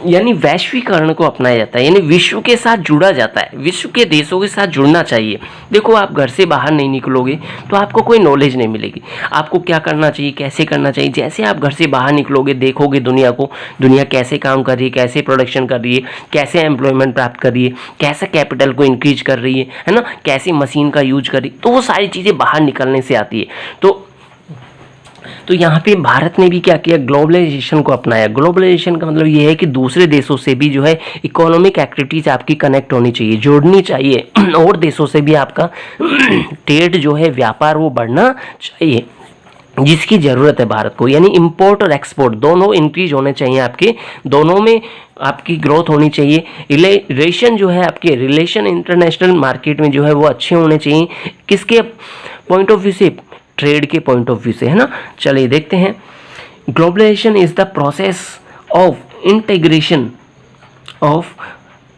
यानी वैश्वीकरण को अपनाया जाता है, यानी विश्व के साथ जुड़ा जाता है, विश्व के देशों के साथ जुड़ना चाहिए। देखो आप घर से बाहर नहीं निकलोगे तो आपको कोई नॉलेज नहीं मिलेगी, आपको क्या करना चाहिए, कैसे करना चाहिए। जैसे आप घर से बाहर निकलोगे, देखोगे दुनिया को, दुनिया कैसे काम कर रही है, कैसे प्रोडक्शन कर रही है, कैसे एम्प्लॉयमेंट प्राप्त कर रही है, कैसे कैपिटल को इंक्रीज कर रही है ना, कैसे मशीन का यूज कर रही है, तो वो सारी चीज़ें बाहर निकलने से आती है। तो यहाँ पे भारत ने भी क्या किया, ग्लोबलाइजेशन को अपनाया। ग्लोबलाइजेशन का मतलब ये है कि दूसरे देशों से भी जो है इकोनॉमिक एक्टिविटीज आपकी कनेक्ट होनी चाहिए, जोड़नी चाहिए, और देशों से भी आपका ट्रेड जो है, व्यापार वो बढ़ना चाहिए, जिसकी ज़रूरत है भारत को। यानी इंपोर्ट और एक्सपोर्ट दोनों इंक्रीज होने चाहिए आपके, दोनों में आपकी ग्रोथ होनी चाहिए। रिलेशन जो है आपके, रिलेशन इंटरनेशनल मार्केट में जो है वो अच्छे होने चाहिए, किसके पॉइंट ऑफ व्यू से, ट्रेड के पॉइंट ऑफ व्यू से, है ना। चलिए देखते हैं। Globalisation is the process of integration of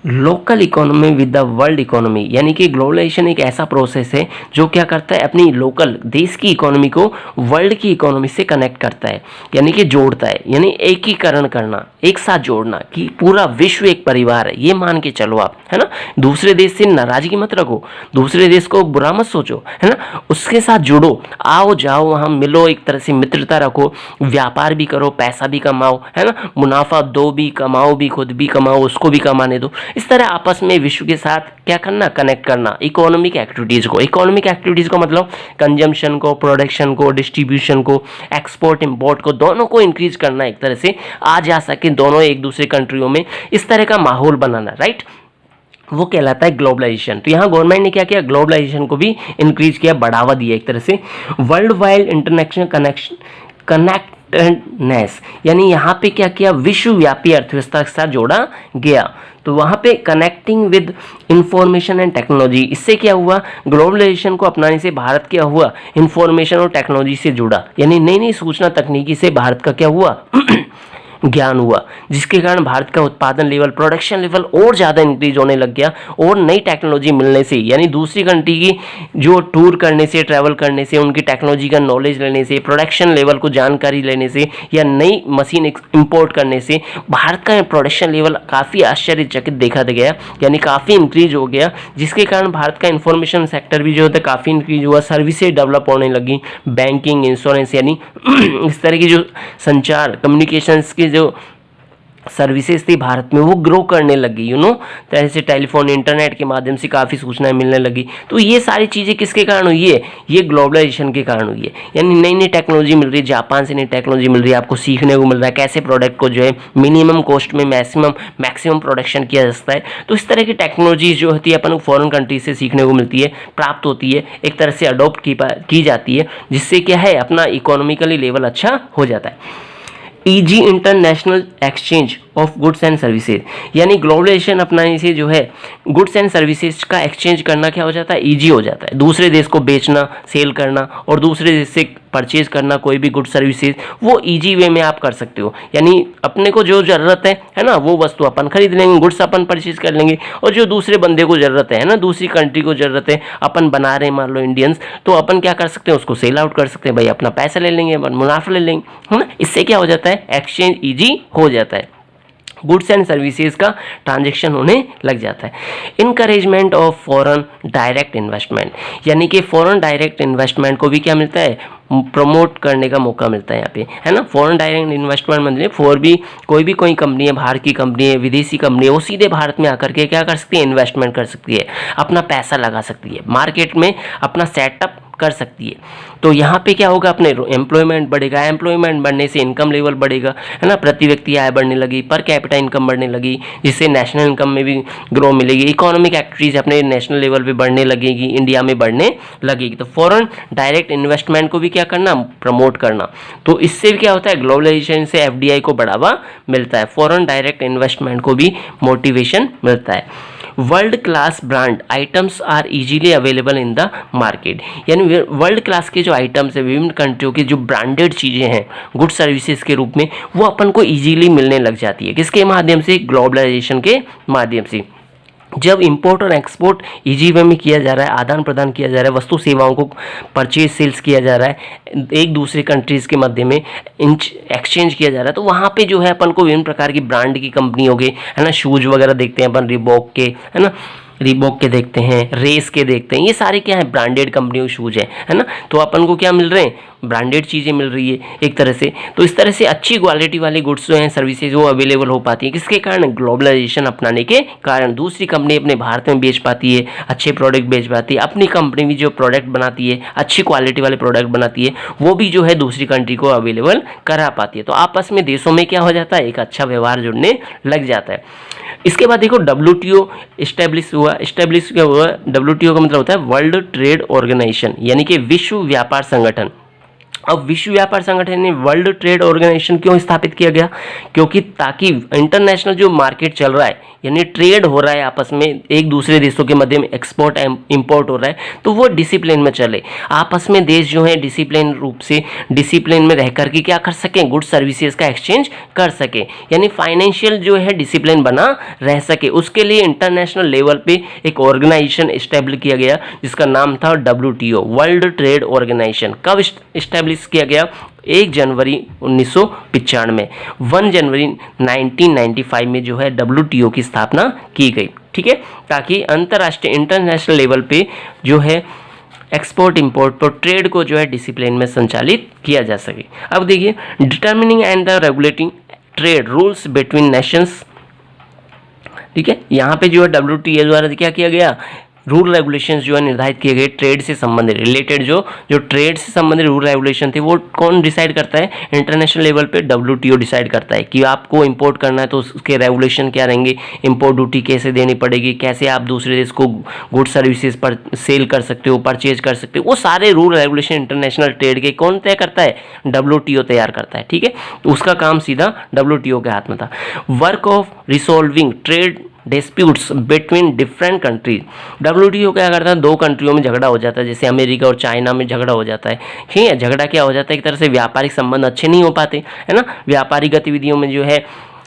local economy with the world economy, यानी कि ग्लोबलाइजेशन एक ऐसा प्रोसेस है जो क्या करता है, अपनी लोकल देश की इकोनॉमी को वर्ल्ड की इकोनॉमी से कनेक्ट करता है, यानी कि जोड़ता है, यानी एकीकरण करना, एक साथ जोड़ना, कि पूरा विश्व एक परिवार है, ये मान के चलो आप, है ना। दूसरे देश से नाराजगी मत रखो, दूसरे देश को बुरा मत सोचो, है ना, उसके साथ जुड़ो, आओ जाओ वहाँ मिलो, एक तरह से मित्रता रखो, व्यापार भी करो, पैसा भी कमाओ, है ना, मुनाफा दो भी, कमाओ भी, खुद भी कमाओ, उसको भी कमाने दो। इस तरह आपस में विश्व के साथ क्या करना, कनेक्ट करना इकोनॉमिक एक्टिविटीज़ को। इकोनॉमिक एक्टिविटीज़ को मतलब कंजम्पशन को, प्रोडक्शन को, डिस्ट्रीब्यूशन को, एक्सपोर्ट इंपोर्ट को, दोनों को इंक्रीज करना, एक तरह से आ जा सके दोनों एक दूसरे कंट्रियों में, इस तरह का माहौल बनाना, राइट, वो कहलाता है ग्लोबलाइजेशन। तो यहाँ गवर्नमेंट ने क्या किया, ग्लोबलाइजेशन को भी इंक्रीज किया, बढ़ावा दिया एक तरह से। वर्ल्ड वाइड इंटरनेशनल कनेक्टेडनेस, यानी यहाँ पे क्या किया, विश्वव्यापी अर्थव्यवस्था के साथ जोड़ा गया। तो वहाँ पे connecting with information and technology, इससे क्या हुआ, ग्लोबलाइजेशन को अपनाने से भारत क्या हुआ, इंफॉर्मेशन और टेक्नोलॉजी से जुड़ा, यानी नई नई सूचना तकनीकी से भारत का क्या हुआ ज्ञान हुआ, जिसके कारण भारत का उत्पादन लेवल, प्रोडक्शन लेवल और ज़्यादा इंक्रीज होने लग गया। और नई टेक्नोलॉजी मिलने से, यानी दूसरी कंट्री की जो टूर करने से, ट्रैवल करने से, उनकी टेक्नोलॉजी का नॉलेज लेने से, प्रोडक्शन लेवल को जानकारी लेने से, या नई मशीन इंपोर्ट करने से भारत का प्रोडक्शन लेवल काफ़ी आश्चर्यचकित देखा गया, यानी काफ़ी इंक्रीज हो गया, जिसके कारण भारत का इंफॉर्मेशन सेक्टर भी जो होता है काफ़ी इंक्रीज हुआ, सर्विसेज डेवलप होने लगी, बैंकिंग, इंश्योरेंस, यानी इस तरह की जो संचार कम्युनिकेशंस की जो सर्विसेज थी भारत में वो ग्रो करने लगी, तरह से टेलीफोन, इंटरनेट के माध्यम से काफ़ी सूचनाएं मिलने लगी। तो ये सारी चीज़ें किसके कारण हुई है, ये ग्लोबलाइजेशन के कारण हुई है, यानी नई नई टेक्नोलॉजी मिल रही है, जापान से नई टेक्नोलॉजी मिल रही है, आपको सीखने को मिल रहा है कैसे प्रोडक्ट को जो है मिनिमम कॉस्ट में मैक्सिमम प्रोडक्शन किया जा सकता है। तो इस तरह की टेक्नोलॉजी जो होती है अपन को फॉरेन कंट्री से सीखने को मिलती है, प्राप्त होती है, एक तरह से अडोप्ट की जाती है, जिससे क्या है, अपना इकोनॉमिकली लेवल अच्छा हो जाता है। Easy international exchange of goods and services, यानी ग्लोबलाइजेशन अपनाने से जो है गुड्स एंड सर्विसेज का एक्सचेंज करना क्या हो जाता है, ईजी हो जाता है। दूसरे देश को बेचना, सेल करना और दूसरे देश से परचेज करना कोई भी गुड्स सर्विसेज, वो इजी वे में आप कर सकते हो। यानी अपने को जो ज़रूरत है ना, वो वस्तु अपन खरीद लेंगे, गुड्स अपन परचेज कर लेंगे, और जो दूसरे बंदे को ज़रूरत है ना, दूसरी कंट्री को ज़रूरत है, अपन बना रहे हैं मान लो इंडियंस, तो अपन क्या कर सकते हैं, उसको सेल आउट कर सकते हैं, भाई अपना पैसा ले लेंगे, अपन मुनाफा ले लेंगे, है ना। इससे क्या हो जाता है, एक्सचेंज ईजी हो जाता है, गुड्स एंड सर्विसेज का ट्रांजैक्शन होने लग जाता है। Encouragement of foreign direct investment, यानी कि फॉरेन डायरेक्ट इन्वेस्टमेंट को भी क्या मिलता है, प्रमोट करने का मौका मिलता है यहाँ पे, है ना। फॉरेन डायरेक्ट इन्वेस्टमेंट मतलब कोई कंपनी है, बाहर की कंपनी है, विदेशी कंपनी है, वो सीधे भारत में आकर के क्या कर सकती है, इन्वेस्टमेंट कर सकती है, अपना पैसा लगा सकती है, मार्केट में अपना सेटअप कर सकती है। तो यहाँ पे क्या होगा, अपने एम्प्लॉयमेंट बढ़ेगा, एम्प्लॉयमेंट बढ़ने से इनकम लेवल बढ़ेगा, है ना, प्रति व्यक्ति आय बढ़ने लगी, पर कैपिटा इनकम बढ़ने लगी, जिससे नेशनल इनकम में भी ग्रो मिलेगी, इकोनॉमिक एक्टिविटीज अपने नेशनल लेवल पे बढ़ने लगेगी, इंडिया में बढ़ने लगेगी। तो फॉरेन डायरेक्ट इन्वेस्टमेंट को भी क्या करना, प्रमोट करना। तो इससे क्या होता है, ग्लोबलाइजेशन से एफडीआई को बढ़ावा मिलता है, फॉरेन डायरेक्ट इन्वेस्टमेंट को भी मोटिवेशन मिलता है। World class brand items are easily available in the market, यानी वर्ल्ड क्लास के जो आइटम्स है, विभिन्न कंट्रियों की जो ब्रांडेड चीज़ें हैं गुड सर्विसेज के रूप में, वो अपन को इजीली मिलने लग जाती है। किसके माध्यम से, ग्लोबलाइजेशन के माध्यम से। जब इंपोर्ट और एक्सपोर्ट इजी वे में किया जा रहा है, आदान प्रदान किया जा रहा है, वस्तु सेवाओं को परचेज सेल्स किया जा रहा है, एक दूसरे कंट्रीज़ के मध्य में एक्सचेंज किया जा रहा है, तो वहाँ पे जो है अपन को विभिन्न प्रकार की ब्रांड की कंपनी हो गई, है ना, शूज़ वगैरह देखते हैं अपन रिबॉक के, है ना, रिबॉक के देखते हैं, रेस के देखते हैं, ये सारे क्या है, ब्रांडेड कंपनियों के शूज़ है ना। तो अपन को क्या मिल रहे हैं, ब्रांडेड चीज़ें मिल रही है एक तरह से। तो इस तरह से अच्छी क्वालिटी वाली गुड्स जो हैं, सर्विसेज, वो अवेलेबल हो पाती है। किसके कारण, ग्लोबलाइजेशन अपनाने के कारण। दूसरी कंपनी अपने भारत में बेच पाती है, अच्छे प्रोडक्ट बेच पाती है, अपनी कंपनी भी जो प्रोडक्ट बनाती है, अच्छी क्वालिटी वाले प्रोडक्ट बनाती है, वो भी जो है दूसरी कंट्री को अवेलेबल करा पाती है। तो आपस में देशों में क्या हो जाता है, एक अच्छा व्यवहार जुड़ने लग जाता है। इसके बाद देखो WTO इस्टेब्लिश हुआ। इस्टेब्लिश क्या हुआ, WTO का मतलब होता है वर्ल्ड ट्रेड ऑर्गेनाइजेशन, यानी कि विश्व व्यापार संगठन। अब विश्व व्यापार संगठन ने वर्ल्ड ट्रेड ऑर्गेनाइजेशन क्यों स्थापित किया गया, क्योंकि ताकि इंटरनेशनल जो मार्केट चल रहा है, यानी ट्रेड हो रहा है आपस में, एक दूसरे देशों के मध्य में एक्सपोर्ट इंपोर्ट हो रहा है, तो वो डिसिप्लिन में चले। आपस में देश जो है डिसिप्लिन रूप से, डिसिप्लिन में रह करके क्या कर सकें, गुड सर्विसेज का एक्सचेंज कर सके, यानी फाइनेंशियल जो है डिसिप्लिन बना रह सके। उसके लिए इंटरनेशनल लेवल पे एक ऑर्गेनाइजेशन इस्टेब्लिश किया गया, जिसका नाम था WTO, वर्ल्ड ट्रेड ऑर्गेनाइजेशन। कब इस्टेब्लिश किया गया, 1 जनवरी 1995, 1 जनवरी 1995 में जो है WTO की स्थापना की गई, ठीक है, ताकि अंतर्राष्ट्रीय इंटरनेशनल लेवल पे जो है एक्सपोर्ट इंपोर्ट पर ट्रेड को जो है डिसिप्लिन में संचालित किया जा सके। अब देखिए, determining and the regulating trade rules between Nations, ठीक है, यहाँ पे जो है WTO द्वारा क्या किया गया, रूल रेगुलेशंस जो है निर्धारित किए गए ट्रेड से संबंधित, रिलेटेड जो ट्रेड से संबंधित रूल रेगुलेशन थे, वो कौन डिसाइड करता है, इंटरनेशनल लेवल पे WTO डिसाइड करता है कि आपको इंपोर्ट करना है तो उसके रेगुलेशन क्या रहेंगे, इंपोर्ट ड्यूटी कैसे देनी पड़ेगी, कैसे आप दूसरे देश को गुड सर्विसेज पर सेल कर सकते हो, परचेज कर सकते हो, वो सारे रूल रेगुलेशन इंटरनेशनल ट्रेड के कौन तय करता है, WTO तैयार करता है, ठीक है। उसका काम सीधा WTO के हाथ में था। Work of resolving trade disputes between different countries, WTO क्या करता है, 2 कंट्रियों में झगड़ा हो जाता है, जैसे अमेरिका और चाइना में झगड़ा हो जाता है, ठीक है। झगड़ा क्या हो जाता है, एक तरह से व्यापारिक संबंध अच्छे नहीं हो पाते, है ना, व्यापारिक गतिविधियों में जो है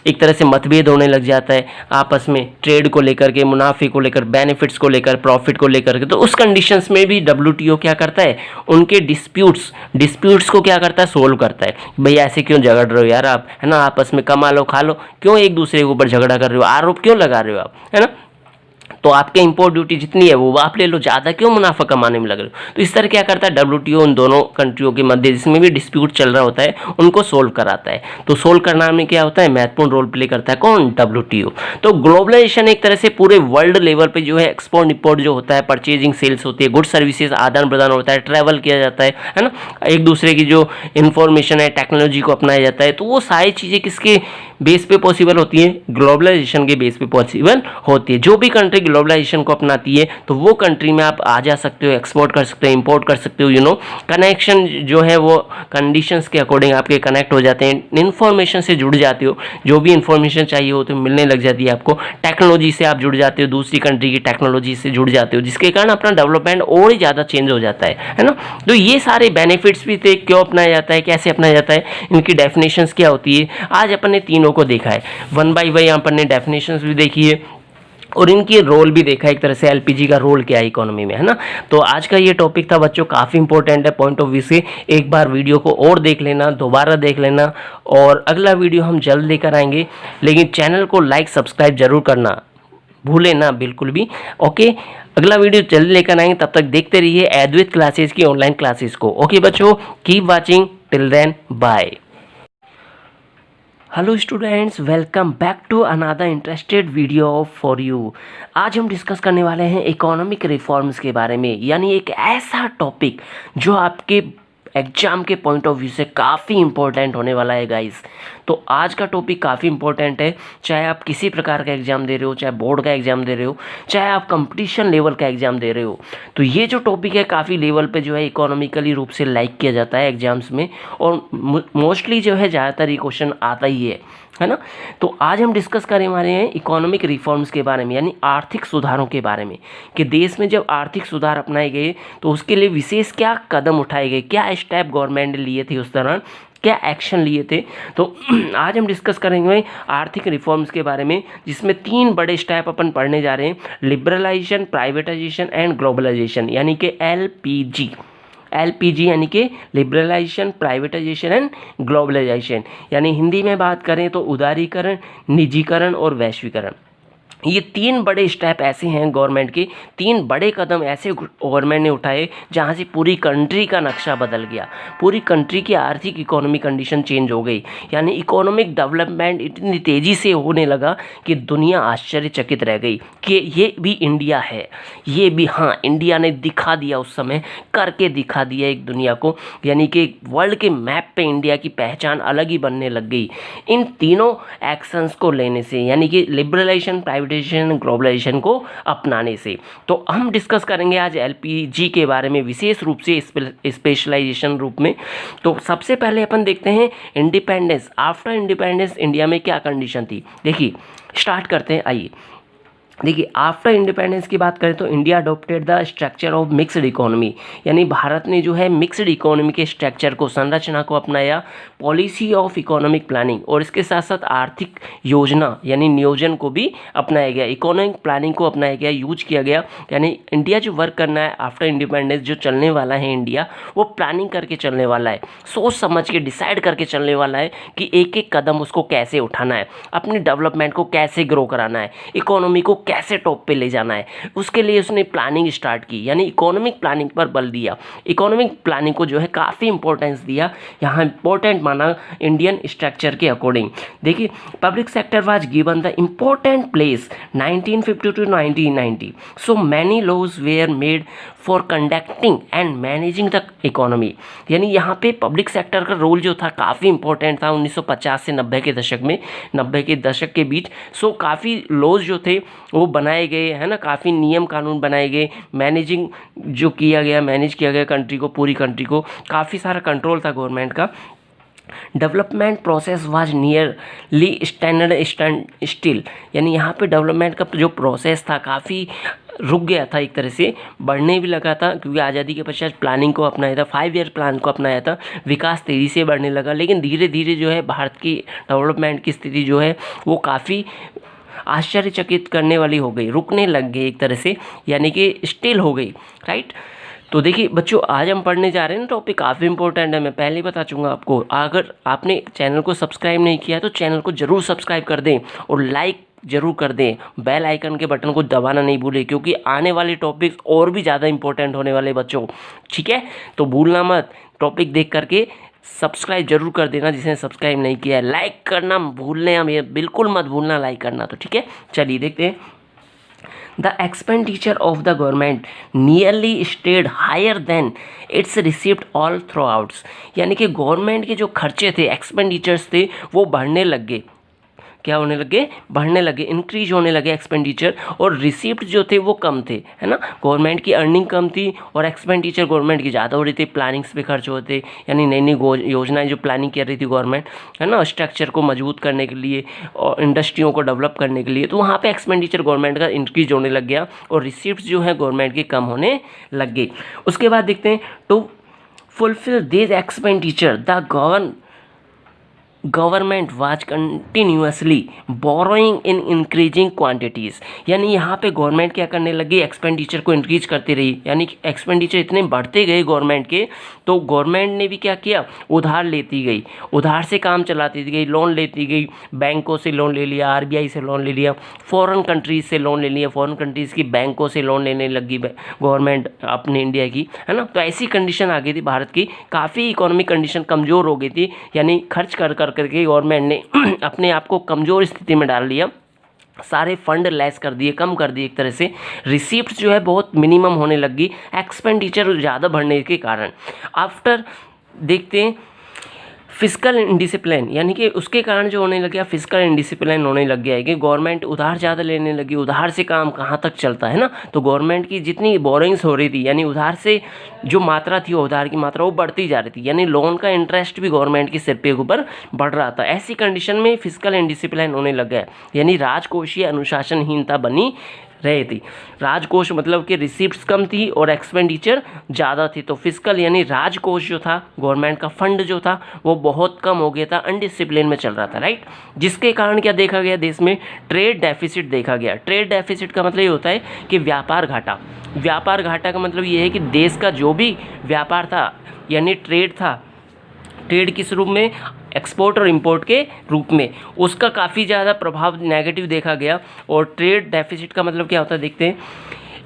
एक तरह से मतभेद होने लग जाता है आपस में, ट्रेड को लेकर के, मुनाफे को लेकर, बेनिफिट्स को लेकर, प्रॉफिट को लेकर के। तो उस कंडीशंस में भी WTO क्या करता है, उनके डिस्प्यूट्स को क्या करता है, सोल्व करता है। भाई ऐसे क्यों झगड़ रहे हो यार आप, है ना, आपस में कमा लो खा लो, क्यों एक दूसरे के ऊपर झगड़ा कर रहे हो, आरोप क्यों लगा रहे हो आप, है ना, तो आपके इंपोर्ट ड्यूटी जितनी है वो आप ले लो, ज़्यादा क्यों मुनाफा कमाने में लग रहे हो। तो इस तरह क्या करता है WTO उन दोनों कंट्रियों के मध्य जिसमें भी डिस्प्यूट चल रहा होता है उनको सोल्व कराता है। तो सोल्व करना में क्या होता है, महत्वपूर्ण रोल प्ले करता है कौन, WTO। तो ग्लोबलाइजेशन एक तरह से पूरे वर्ल्ड लेवल पे जो है एक्सपोर्ट इंपोर्ट जो होता है, परचेजिंग सेल्स होती है, गुड सर्विसेज आदान प्रदान होता है, ट्रैवल किया जाता है ना, एक दूसरे की जो इंफॉर्मेशन है, टेक्नोलॉजी को अपनाया जाता है, तो वो सारी चीज़ें किसके बेस पे पॉसिबल होती है, ग्लोबलाइजेशन के बेस पे पॉसिबल होती है। जो भी कंट्री ग्लोबलाइजेशन को अपनाती है तो वो कंट्री में आप आ जा सकते हो, एक्सपोर्ट कर सकते हो, इंपोर्ट कर सकते हो, कनेक्शन जो है वो कंडीशंस के अकॉर्डिंग आपके कनेक्ट हो जाते हैं, इन्फॉर्मेशन से जुड़ जाते हो, जो भी इन्फॉर्मेशन चाहिए हो तो मिलने लग जाती है आपको, टेक्नोलॉजी से आप जुड़ जाते हो, दूसरी कंट्री की टेक्नोलॉजी से जुड़ जाते हो, जिसके कारण अपना डेवलपमेंट और ही ज़्यादा चेंज हो जाता है ना। तो ये सारे बेनिफिट्स भी थे, क्यों अपनाया जाता है, कैसे अपनाया जाता है, इनकी डेफिनेशंस क्या होती है, आज अपन ने तीनों को देखा है, वन बाय वन अपन ने डेफिनेशंस भी देखी है और इनकी रोल भी देखा एक तरह से, एलपीजी का रोल क्या है इकोनॉमी में, है ना। तो आज का ये टॉपिक था बच्चों, काफ़ी इंपॉर्टेंट है पॉइंट ऑफ व्यू से। एक बार वीडियो को और देख लेना, दोबारा देख लेना, और अगला वीडियो हम जल्द लेकर आएंगे, लेकिन चैनल को लाइक सब्सक्राइब जरूर करना भूले ना बिल्कुल भी। ओके, अगला वीडियो जल्द लेकर आएंगे, तब तक देखते रहिए अद्वैत क्लासेस की ऑनलाइन क्लासेस को। ओके बच्चों, keep watching, till then bye. Hello students, welcome back to another interested video for you. आज हम डिस्कस करने वाले हैं इकोनॉमिक रिफॉर्म्स के बारे में, यानी एक ऐसा टॉपिक जो आपके एग्जाम के पॉइंट ऑफ व्यू से काफ़ी इंपॉर्टेंट होने वाला है गाइस। तो आज का टॉपिक काफ़ी इंपॉर्टेंट है, चाहे आप किसी प्रकार का एग्ज़ाम दे रहे हो, चाहे बोर्ड का एग्ज़ाम दे रहे हो, चाहे आप कंपटीशन लेवल का एग्ज़ाम दे रहे हो, तो ये जो टॉपिक है काफ़ी लेवल पे जो है इकोनॉमिकली रूप से लाइक किया जाता है एग्जाम्स में, और मोस्टली जो है ज़्यादातर ये क्वेश्चन आता ही है ना। तो आज हम डिस्कस करने वाले हैं इकोनॉमिक रिफॉर्म्स के बारे में, यानी आर्थिक सुधारों के बारे में, कि देश में जब आर्थिक सुधार अपनाए गए तो उसके लिए विशेष क्या कदम उठाए गए, क्या स्टेप गवर्नमेंट ने लिए थे उस दौरान, क्या एक्शन लिए थे। तो आज हम डिस्कस करेंगे आर्थिक रिफॉर्म्स के बारे में, जिसमें 3 बड़े स्टेप अपन पढ़ने जा रहे हैं, लिबरलाइजेशन, प्राइवेटाइजेशन एंड ग्लोबलाइजेशन, यानी कि एलपीजी यानी कि लिबरलाइजेशन, प्राइवेटाइजेशन एंड ग्लोबलाइजेशन, यानी हिंदी में बात करें तो उदारीकरण, निजीकरण और वैश्वीकरण। ये 3 बड़े स्टेप ऐसे हैं गवर्नमेंट के, 3 बड़े कदम ऐसे गवर्नमेंट ने उठाए जहाँ से पूरी कंट्री का नक्शा बदल गया, पूरी कंट्री की आर्थिक इकोनॉमी कंडीशन चेंज हो गई, यानी इकोनॉमिक डेवलपमेंट इतनी तेज़ी से होने लगा कि दुनिया आश्चर्यचकित रह गई कि ये भी इंडिया है, ये भी, हाँ इंडिया ने दिखा दिया, उस समय करके दिखा दिया एक दुनिया को, यानी कि वर्ल्ड के मैप पे इंडिया की पहचान अलग ही बनने लग गई इन तीनों एक्शंस को लेने से, यानी कि लिबरलाइजेशन, प्राइवेटाइजेशन, ग्लोबलाइजेशन को अपनाने से। तो हम डिस्कस करेंगे आज एलपीजी के बारे में विशेष रूप से स्पेशलाइजेशन रूप में। तो सबसे पहले अपन देखते हैं इंडिपेंडेंस, आफ्टर इंडिपेंडेंस इंडिया में क्या कंडीशन थी। देखिए स्टार्ट करते हैं, आइए देखिए, आफ्टर इंडिपेंडेंस की बात करें तो India adopted the structure of mixed economy, यानी भारत ने जो है मिक्स्ड इकोनॉमी के स्ट्रक्चर को, संरचना को अपनाया, पॉलिसी ऑफ इकोनॉमिक प्लानिंग, और इसके साथ साथ आर्थिक योजना यानी नियोजन को भी अपनाया गया, इकोनॉमिक प्लानिंग को अपनाया गया, यूज किया गया। यानी इंडिया जो वर्क करना है आफ्टर इंडिपेंडेंस, जो चलने वाला है इंडिया, वो प्लानिंग करके चलने वाला है, सोच समझ के डिसाइड करके चलने वाला है कि एक एक कदम उसको कैसे उठाना है, अपनी डेवलपमेंट को कैसे ग्रो कराना है, इकोनॉमी को कैसे टॉप पे ले जाना है, उसके लिए उसने प्लानिंग स्टार्ट की, यानी इकोनॉमिक प्लानिंग पर बल दिया, इकोनॉमिक प्लानिंग को जो है काफ़ी इंपॉर्टेंस दिया, यहाँ इंपॉर्टेंट माना इंडियन स्ट्रक्चर के अकॉर्डिंग। देखिए public sector was given the important place 1950 to 1990, so many laws were made for conducting and managing the economy, यानी यहाँ पे पब्लिक सेक्टर का रोल जो था काफ़ी इंपॉर्टेंट था 1950 से 90 के दशक में, 90 के दशक के बीच। सो काफ़ी लॉज जो थे वो बनाए गए, है ना, काफ़ी नियम कानून बनाए गए, मैनेजिंग जो किया गया, मैनेज किया गया कंट्री को, पूरी कंट्री को, काफ़ी सारा कंट्रोल था गवर्नमेंट का। Development process was nearly stand still, यानी यहाँ पे डेवलपमेंट का जो प्रोसेस था काफ़ी रुक गया था, एक तरह से बढ़ने भी लगा था, क्योंकि आज़ादी के पश्चात प्लानिंग को अपनाया था, 5 ईयर प्लान को अपनाया था, विकास तेज़ी से बढ़ने लगा, लेकिन धीरे धीरे जो है भारत की डेवलपमेंट की स्थिति जो है वो काफ़ी आश्चर्यचकित करने वाली हो गई, रुकने लग गई एक तरह से, यानी कि स्टिल हो गई, राइट। तो देखिए बच्चों, आज हम पढ़ने जा रहे हैं ना, टॉपिक काफ़ी इंपॉर्टेंट है, मैं पहले ही बता चूँगा आपको। अगर आपने चैनल को सब्सक्राइब नहीं किया है तो चैनल को ज़रूर सब्सक्राइब कर दें और लाइक जरूर कर दें, बेल आइकन के बटन को दबाना नहीं भूलें, क्योंकि आने वाले टॉपिक्स और भी ज़्यादा इंपॉर्टेंट होने वाले बच्चों, ठीक है। तो भूलना मत, टॉपिक देख करके सब्सक्राइब जरूर कर देना जिसने सब्सक्राइब नहीं किया है, लाइक करना भूलने, हम ये बिल्कुल मत भूलना लाइक करना, तो ठीक है। चलिए देखते हैं। The expenditure of the government nearly stayed higher than its received all throughout, यानी कि गवर्नमेंट के जो खर्चे थे, एक्सपेंडिचर्स थे, वो बढ़ने लग गए, क्या होने लगे, बढ़ने लगे, इंक्रीज होने लगे एक्सपेंडिचर, और रिसिप्ट जो थे वो कम थे, है ना। गवर्नमेंट की अर्निंग कम थी और एक्सपेंडिचर गवर्नमेंट की ज़्यादा हो रही थी, प्लानिंग्स पे खर्च होते, यानी नई नई योजनाएं जो प्लानिंग कर रही थी गवर्नमेंट, है ना, स्ट्रक्चर को मजबूत करने के लिए और इंडस्ट्रियों को डेवलप करने के लिए, तो वहाँ पे एक्सपेंडिचर गवर्नमेंट का इंक्रीज होने लग गया और रिसिप्ट जो है गवर्नमेंट की कम होने लग गई। उसके बाद देखते हैं, to fulfil this expenditure the government was continuously borrowing in increasing quantities, यानी यहाँ पे गवर्नमेंट क्या करने लगी, एक्सपेंडिचर को इंक्रीज करती रही, यानी कि एक्सपेंडिचर इतने बढ़ते गए गवर्नमेंट के, तो गवर्नमेंट ने भी क्या किया, उधार लेती गई, उधार से काम चलाती गई, लोन लेती गई, बैंकों से लोन ले लिया, आरबीआई से लोन ले लिया, फॉरेन कंट्रीज से लोन ले लिया, फॉरेन कंट्रीज़ की बैंकों से लोन लेने लगी गवर्नमेंट अपने इंडिया की, है ना। तो ऐसी कंडीशन आ गई थी भारत की, काफ़ी इकोनॉमिक कंडीशन कमज़ोर हो गई थी, यानी खर्च कर करके गवर्नमेंट ने अपने आप को कमज़ोर स्थिति में डाल लिया, सारे फंड लेस कर दिए, कम कर दिए एक तरह से, रिसीप्ट जो है बहुत मिनिमम होने लगी एक्सपेंडिचर ज़्यादा बढ़ने के कारण। आफ्टर देखते हैं फिजिकल इंडिसिप्लिन, यानी कि उसके कारण जो होने लग गया, फिजिकल इंडिसिप्लिन होने लग गया है कि गवर्नमेंट उधार ज़्यादा लेने लगी, उधार से काम कहाँ तक चलता है ना, तो गवर्नमेंट की जितनी बोरिंग्स हो रही थी, यानी उधार से जो मात्रा थी, उधार की मात्रा वो बढ़ती जा रही थी, यानी लोन का इंटरेस्ट भी गवर्नमेंट के सिर पे ऊपर बढ़ रहा था। ऐसी कंडीशन में फिजिकल इंडिसिप्लिन होने लग गया, यानी राजकोषीय अनुशासनहीनता बनी रही थी। राजकोष मतलब कि रिसिप्ट्स कम थी और एक्सपेंडिचर ज़्यादा थी, तो फिजिकल यानी राजकोष जो था, गवर्नमेंट का फंड जो था वो बहुत कम हो गया था, अनडिसिप्लिन में चल रहा था, राइट। जिसके कारण क्या देखा गया, देश में ट्रेड डेफिसिट देखा गया। ट्रेड डेफिसिट का मतलब ये होता है कि व्यापार घाटा। व्यापार घाटा का मतलब ये है कि देश का जो भी व्यापार था, यानी ट्रेड था, ट्रेड किस रूप में, एक्सपोर्ट और इंपोर्ट के रूप में, उसका काफ़ी ज़्यादा प्रभाव नेगेटिव देखा गया। और ट्रेड डेफिसिट का मतलब क्या होता है देखते हैं,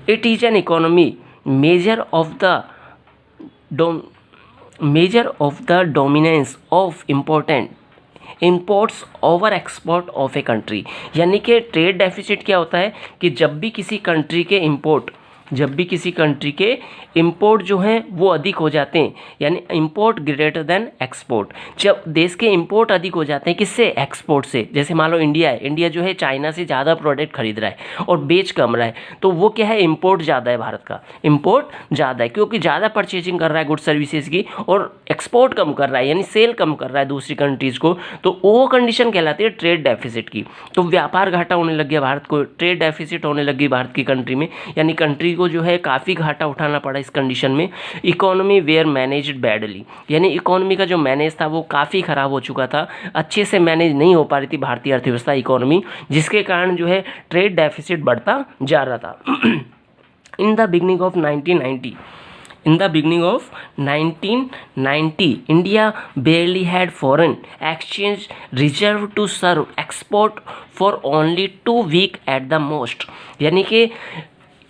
it is an economy measure of the dominance of important imports over export of a country, यानी कि ट्रेड डेफिसिट क्या होता है कि जब भी किसी कंट्री के इंपोर्ट जो हैं वो अधिक हो जाते हैं, यानी इंपोर्ट ग्रेटर देन एक्सपोर्ट, जब देश के इंपोर्ट अधिक हो जाते हैं, किससे, एक्सपोर्ट से। जैसे मान लो इंडिया है, इंडिया जो है चाइना से ज़्यादा प्रोडक्ट खरीद रहा है और बेच कम रहा है, तो वो क्या है, इंपोर्ट ज़्यादा है, भारत का इंपोर्ट ज़्यादा है क्योंकि ज़्यादा परचेजिंग कर रहा है गुड सर्विसेज की, और एक्सपोर्ट कम कर रहा है, यानी सेल कम कर रहा है दूसरी कंट्रीज़ को, तो वो कंडीशन कहलाती है ट्रेड डेफिसिट की। तो व्यापार घाटा होने लग गया भारत को, ट्रेड डेफिसिट होने लगी भारत की कंट्री में, यानी कंट्री को जो है काफ़ी घाटा उठाना पड़ा इस कंडीशन में। इकोनॉमी वेयर मैनेज्ड बैडली, यानी इकोनॉमी का जो मैनेज था वो काफ़ी ख़राब हो चुका था, अच्छे से मैनेज नहीं हो पा रही थी भारतीय अर्थव्यवस्था, इकोनॉमी, जिसके कारण जो है ट्रेड डेफिसिट बढ़ता जा रहा था। In the beginning of 1990, India barely had foreign exchange reserve to serve export for only 2 weeks at the most, यानी कि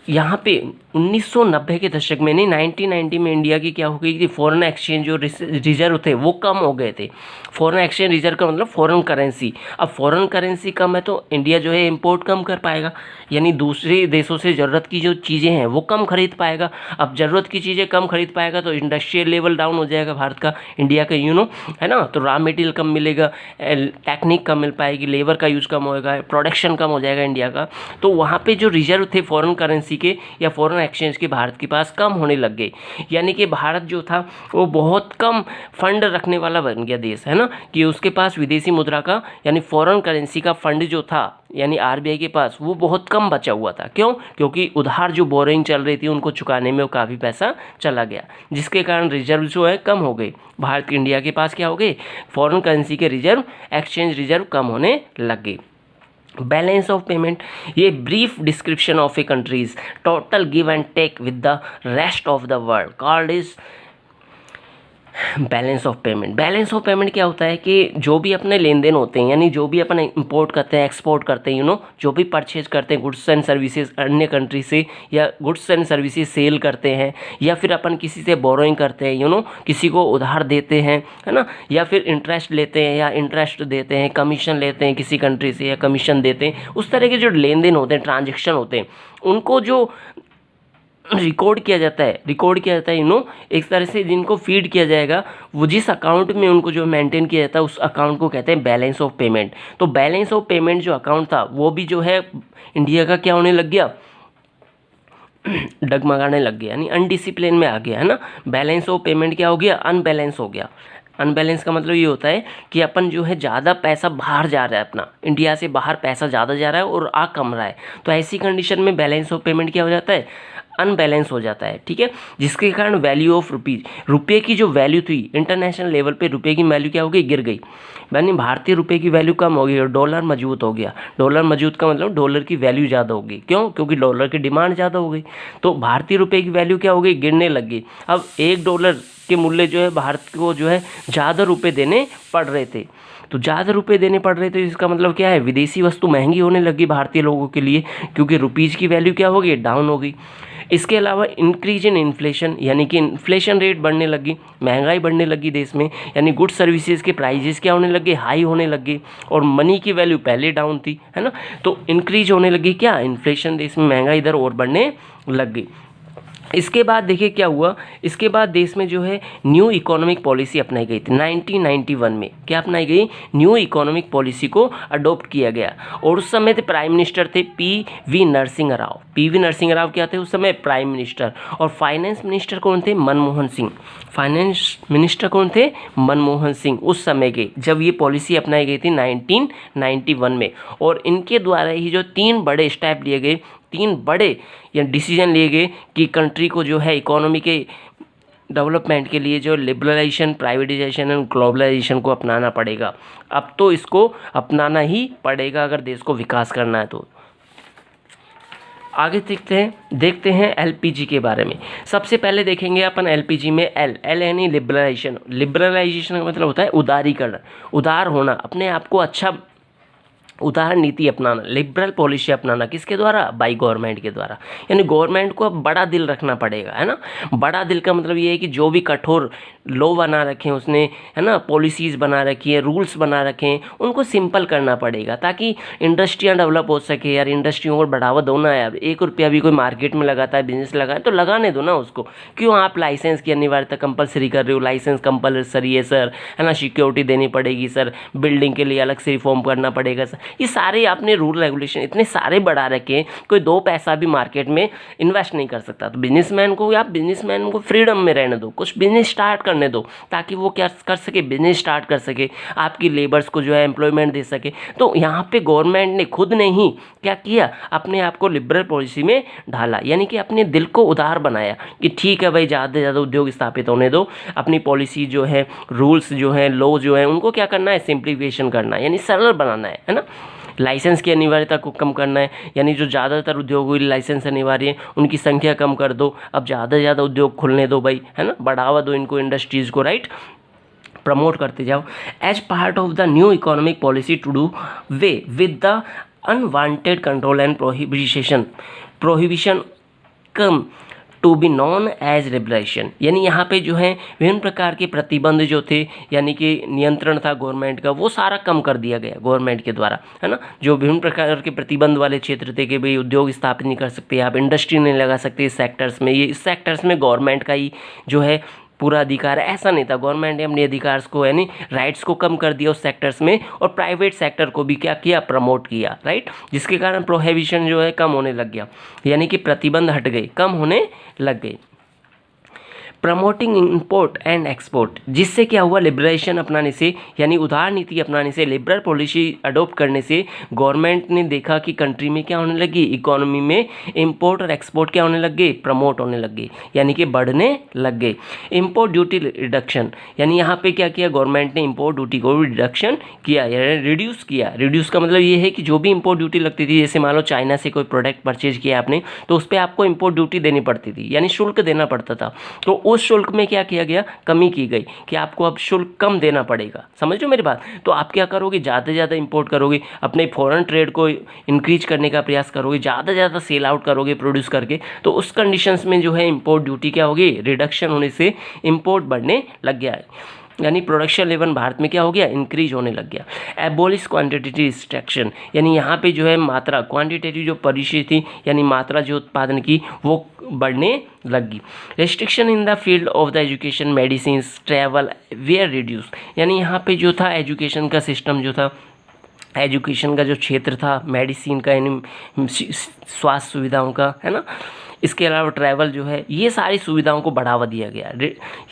यहाँ पे 1990 के दशक में, नहीं 1990 में इंडिया की क्या हो गई थी, फॉरेन एक्सचेंज जो रिजर्व थे वो कम हो गए थे। फॉरेन एक्सचेंज रिजर्व का मतलब फॉरेन करेंसी, अब फॉरेन करेंसी कम है तो इंडिया जो है इंपोर्ट कम कर पाएगा, यानी दूसरे देशों से ज़रूरत की जो चीज़ें हैं वो कम खरीद पाएगा। अब ज़रूरत की चीज़ें कम खरीद पाएगा तो इंडस्ट्रियल लेवल डाउन हो जाएगा भारत का, इंडिया का, है ना, तो रॉ मटेरियल कम मिलेगा, टेक्निक कम मिल पाएगी, लेबर का यूज़ कम होएगा, प्रोडक्शन कम हो जाएगा इंडिया का, तो वहाँ पर जो रिजर्व थे फॉरेन करेंसी के या फॉरेन एक्सचेंज के भारत के पास कम होने लग गए, यानी कि भारत जो था वो बहुत कम फंड रखने वाला बन गया देश, है ना, कि उसके पास विदेशी मुद्रा का यानी फॉरेन करेंसी का फंड जो था, यानी आरबीआई के पास, वो बहुत कम बचा हुआ था। क्यों? क्योंकि उधार जो बोरिंग चल रही थी उनको चुकाने में वो काफ़ी पैसा चला गया, जिसके कारण रिजर्व जो है कम हो गई। भारत इंडिया के पास क्या हो गए, फॉरेन करेंसी के रिजर्व, एक्सचेंज रिजर्व कम होने लग गए। बैलेंस ऑफ पेमेंट, ये brief description of a countries total give and take with the rest of the world called is balance of payment. Balance of payment क्या होता है कि जो भी अपने लेन देन होते हैं, यानी जो भी अपन इंपोर्ट करते हैं, एक्सपोर्ट करते हैं, जो भी परचेज करते हैं गुड्स एंड सर्विसेज अन्य कंट्री से, या गुड्स एंड सर्विसेज सेल करते हैं, या फिर अपन किसी से बोरोइंग करते हैं, किसी को उधार देते हैं, है ना, या फिर इंटरेस्ट लेते हैं या इंटरेस्ट देते हैं, कमीशन लेते हैं किसी कंट्री से या कमीशन देते हैं, उस तरह के जो लेन देन होते हैं, ट्रांजेक्शन होते हैं, उनको जो रिकॉर्ड किया जाता है, एक तरह से जिनको फीड किया जाएगा, वो जिस अकाउंट में उनको जो मेंटेन किया जाता है उस अकाउंट को कहते हैं बैलेंस ऑफ पेमेंट। तो बैलेंस ऑफ पेमेंट जो अकाउंट था वो भी जो है इंडिया का क्या होने लग गया, डगमगाने लग गया, यानी अनडिसिप्लिन में आ गया, है ना। बैलेंस ऑफ पेमेंट क्या हो गया, अनबैलेंस हो गया। अनबैलेंस का मतलब ये होता है कि अपन जो है ज़्यादा पैसा बाहर जा रहा है, अपना इंडिया से बाहर पैसा ज़्यादा जा रहा है और आ कम रहा है, तो ऐसी कंडीशन में बैलेंस ऑफ पेमेंट क्या हो जाता है, अनबैलेंस हो जाता है, ठीक है। जिसके कारण वैल्यू ऑफ रुपीज़, रुपये की जो वैल्यू थी इंटरनेशनल लेवल पे, रुपये की वैल्यू क्या हो गई, गिर गई, यानी भारतीय रुपये की वैल्यू कम हो गई और डॉलर मजबूत हो गया। डॉलर मजबूत का मतलब डॉलर की वैल्यू ज़्यादा हो गई, क्यों, क्योंकि डॉलर की डिमांड ज़्यादा हो गई, तो भारतीय रुपये की वैल्यू क्या हो गई, गिरने लग गई। अब $1 के मूल्य जो है भारत को जो है ज़्यादा रुपये देने पड़ रहे थे, तो ज़्यादा रुपए देने पड़ रहे थे, इसका मतलब क्या है, विदेशी वस्तु महंगी होने लगी भारतीय लोगों के लिए, क्योंकि रुपीज़ की वैल्यू क्या हो गई, डाउन हो गई। इसके अलावा इंक्रीज इन इन्फ्लेशन, यानी कि इन्फ्लेशन रेट बढ़ने लगी, महंगाई बढ़ने लगी देश में, यानी गुड सर्विसेज के प्राइजेस क्या होने लगे, हाई होने लगे, और मनी की वैल्यू पहले डाउन थी, है ना। तो इंक्रीज होने लगी क्या, इन्फ्लेशन, देश में महंगाई दर और बढ़ने लग गई। इसके बाद देखिए क्या हुआ, इसके बाद देश में जो है न्यू इकोनॉमिक पॉलिसी अपनाई गई थी 1991 में। क्या अपनाई गई, न्यू इकोनॉमिक पॉलिसी को अडॉप्ट किया गया, और उस समय थे प्राइम मिनिस्टर थे पी.वी. नरसिंह राव। पी.वी. नरसिंह राव क्या थे उस समय, प्राइम मिनिस्टर, और फाइनेंस मिनिस्टर कौन थे, मनमोहन सिंह। फाइनेंस मिनिस्टर कौन थे, मनमोहन सिंह, उस समय के, जब ये पॉलिसी अपनाई गई थी 1991 में। और इनके द्वारा ही जो 3 बड़े स्टेप लिए गए, 3 बड़े या डिसीजन लिए गए कि कंट्री को जो है इकोनॉमी के डेवलपमेंट के लिए जो लिबरलाइजेशन, प्राइवेटाइजेशन एंड ग्लोबलाइजेशन को अपनाना पड़ेगा। अब तो इसको अपनाना ही पड़ेगा अगर देश को विकास करना है तो। आगे देखते हैं एलपीजी के बारे में। सबसे पहले देखेंगे अपन एलपीजी में एल यानी लिबरलाइजेशन। लिबरलाइजेशन का मतलब होता है उदारीकरण, उदार होना, अपने आप को अच्छा उदार नीति अपनाना, लिबरल पॉलिसी अपनाना, किसके द्वारा, बाई गवर्नमेंट के द्वारा। यानी गवर्नमेंट को अब बड़ा दिल रखना पड़ेगा, है ना। बड़ा दिल का मतलब ये है कि जो भी कठोर लॉ बना रखे हैं उसने, है ना, पॉलिसीज़ बना रखी है, रूल्स बना रखे हैं, उनको सिंपल करना पड़ेगा ताकि इंडस्ट्रियाँ डेवलप हो सके। यार इंडस्ट्रियों को बढ़ावा दो ना यार, ₹1 भी कोई मार्केट में लगाता है, बिजनेस लगाए तो लगाने दो ना उसको। क्यों आप लाइसेंस की अनिवार्यता कंपलसरी कर रहे हो, लाइसेंस कंपलसरी है सर, है ना, सिक्योरिटी देनी पड़ेगी सर, बिल्डिंग के लिए अलग से रिफॉर्म करना पड़ेगा सर, ये सारे आपने रूल रेगुलेशन इतने सारे बढ़ा रखे हैं, कोई 2 पैसा भी मार्केट में इन्वेस्ट नहीं कर सकता। तो बिजनेसमैन को फ्रीडम में रहने दो, कुछ बिजनेस स्टार्ट करने दो, ताकि वो क्या कर सके, बिजनेस स्टार्ट कर सके, आपकी लेबर्स को जो है एम्प्लॉयमेंट दे सके। तो यहाँ पे गवर्नमेंट ने खुद ने ही क्या किया, अपने आप को लिबरल पॉलिसी में ढाला, यानी कि अपने दिल को उदार बनाया कि ठीक है भाई, ज़्यादा से ज़्यादा उद्योग स्थापित होने दो, अपनी पॉलिसी जो है, रूल्स जो है, लॉ जो है, उनको क्या करना है, सिंप्लीफिकेशन करना है, यानी सरल बनाना है ना। लाइसेंस की अनिवार्यता को कम करना है, यानी जो ज़्यादातर उद्योगों के लाइसेंस अनिवार्य है उनकी संख्या कम कर दो, अब ज़्यादा से ज़्यादा उद्योग खुलने दो भाई, है ना, बढ़ावा दो इनको, इंडस्ट्रीज़ को, राइट, प्रमोट करते जाओ। As part of the new economic policy to do way with the unwanted control and prohibition come to be known as liberation, यानी यहाँ पे जो है विभिन्न प्रकार के प्रतिबंध जो थे, यानी कि नियंत्रण था गवर्नमेंट का, वो सारा कम कर दिया गया गवर्नमेंट के द्वारा, है ना। जो विभिन्न प्रकार के प्रतिबंध वाले क्षेत्र थे कि भाई उद्योग स्थापित नहीं कर सकते, आप इंडस्ट्री नहीं लगा सकते इस सेक्टर्स में, ये इस सेक्टर्स में गवर्नमेंट का ही जो है पूरा अधिकार है, ऐसा नहीं था। गवर्नमेंट ने अपने अधिकार को, यानी राइट्स को कम कर दिया उस सेक्टर्स में, और प्राइवेट सेक्टर को भी क्या किया, प्रमोट किया, राइट, जिसके कारण प्रोहिबिशन जो है कम होने लग गया, यानी कि प्रतिबंध हट गए, कम होने लग गए। प्रमोटिंग इंपोर्ट एंड एक्सपोर्ट, जिससे क्या हुआ, लिबरेशन अपनाने से, यानी उदार नीति अपनाने से, लिबरल पॉलिसी अडॉप्ट करने से गवर्नमेंट ने देखा कि कंट्री में क्या होने लगी, इकोनॉमी में इंपोर्ट और एक्सपोर्ट क्या होने लग गए, प्रमोट होने लग गए, यानी कि बढ़ने लग गए। इंपोर्ट ड्यूटी रिडक्शन, यानी यहाँ पे क्या किया गवर्नमेंट ने, इंपोर्ट ड्यूटी को रिडक्शन किया, यानी रिड्यूस किया। रिड्यूस का मतलब ये है कि जो भी इंपोर्ट ड्यूटी लगती थी, जैसे मान लो चाइना से कोई प्रोडक्ट परचेज किया आपने, तो उस पर आपको इंपोर्ट ड्यूटी देनी पड़ती थी, यानी शुल्क देना पड़ता था। तो उस शुल्क में क्या किया गया, कमी की गई कि आपको अब शुल्क कम देना पड़ेगा। समझ लो मेरी बात। तो आप क्या करोगे, ज़्यादा से ज़्यादा इंपोर्ट करोगे, अपने फॉरेन ट्रेड को इंक्रीज करने का प्रयास करोगे, ज़्यादा से ज़्यादा सेल आउट करोगे प्रोड्यूस करके, तो उस कंडीशंस में जो है इंपोर्ट ड्यूटी क्या होगी, रिडक्शन होने से इंपोर्ट बढ़ने लग गया है। यानी प्रोडक्शन लेवल भारत में क्या हो गया, इंक्रीज होने लग गया। एबोलिश क्वांटिटेटिव रिस्ट्रिक्शन, यानी यहाँ पे जो है मात्रा, क्वांटिटेटिव जो परिचय थी यानी मात्रा जो उत्पादन की वो बढ़ने लगी। Restriction in the field of the education, medicine, travel were reduce, यानी यहाँ पे जो था एजुकेशन का सिस्टम जो था, एजुकेशन का जो क्षेत्र था, मेडिसिन का यानी स्वास्थ्य सुविधाओं का, है ना, इसके अलावा ट्रैवल जो है, ये सारी सुविधाओं को बढ़ावा दिया गया,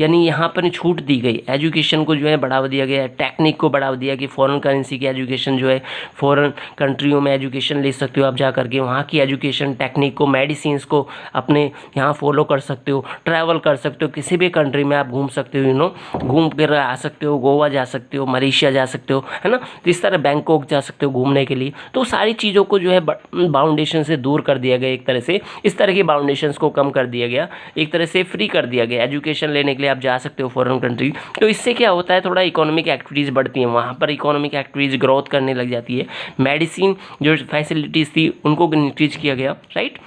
यानी यहाँ पर छूट दी गई। एजुकेशन को जो है बढ़ावा दिया गया, टेक्निक को बढ़ावा दिया कि फॉरेन करेंसी की एजुकेशन जो है, फॉरेन कंट्रियों में एजुकेशन ले सकते हो आप जा करके, वहाँ की एजुकेशन टेक्निक को, मेडिसिन को अपने यहाँ फॉलो कर सकते हो, ट्रैवल कर सकते हो, किसी भी कंट्री में आप घूम सकते हो, घूम कर आ सकते हो, गोवा जा सकते हो, मलेशिया जा सकते हो, है ना, तो इस तरह बैंकॉक जा सकते हो घूमने के लिए। तो सारी चीज़ों को जो है बाउंडेशन से दूर कर दिया गया, एक तरह से इस तरह की फाउंडेशंस को कम कर दिया गया, एक तरह से फ्री कर दिया गया। एजुकेशन लेने के लिए आप जा सकते हो फॉरेन कंट्री, तो इससे क्या होता है, थोड़ा इकोनॉमिक एक्टिविटीज़ बढ़ती हैं, वहाँ पर इकोनॉमिक एक्टिविटीज़ ग्रोथ करने लग जाती है। मेडिसिन जो फैसिलिटीज़ थी उनको इंक्रीज किया गया, right.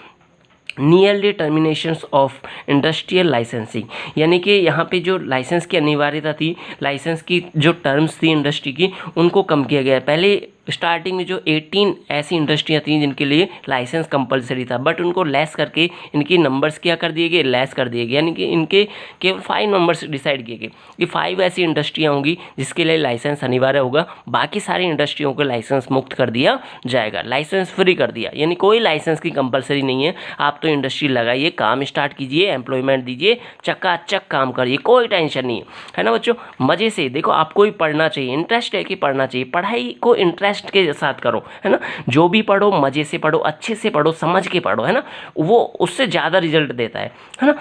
Nearly terminations of industrial licensing, यानी कि यहाँ पे जो लाइसेंस की अनिवार्यता थी, लाइसेंस की जो टर्म्स थी इंडस्ट्री की, उनको कम किया गया। पहले स्टार्टिंग में जो 18 ऐसी इंडस्ट्रियाँ थी जिनके लिए लाइसेंस कंपलसरी था, बट उनको लेस करके इनकी नंबर्स क्या कर दिए गए, लेस कर दिए गए, यानी कि इनके केवल 5 नंबर्स डिसाइड किए गए कि 5 ऐसी इंडस्ट्रियाँ होंगी जिसके लिए लाइसेंस अनिवार्य होगा, बाकी सारी इंडस्ट्रियों को लाइसेंस मुक्त कर दिया जाएगा, लाइसेंस फ्री कर दिया, यानी कोई लाइसेंस की कंपलसरी नहीं है। आप तो इंडस्ट्री लगाइए, काम स्टार्ट कीजिए, एम्प्लॉयमेंट दीजिए, चकाचक काम करिए, कोई टेंशन नहीं है ना बच्चों। मज़े से देखो, आपको भी पढ़ना चाहिए, इंटरेस्ट है कि पढ़ना चाहिए, पढ़ाई को इंटरेस्ट के साथ करो, है ना, जो भी पढ़ो मज़े से पढ़ो, अच्छे से पढ़ो, समझ के पढ़ो, है ना, वो उससे ज़्यादा रिजल्ट देता है ना।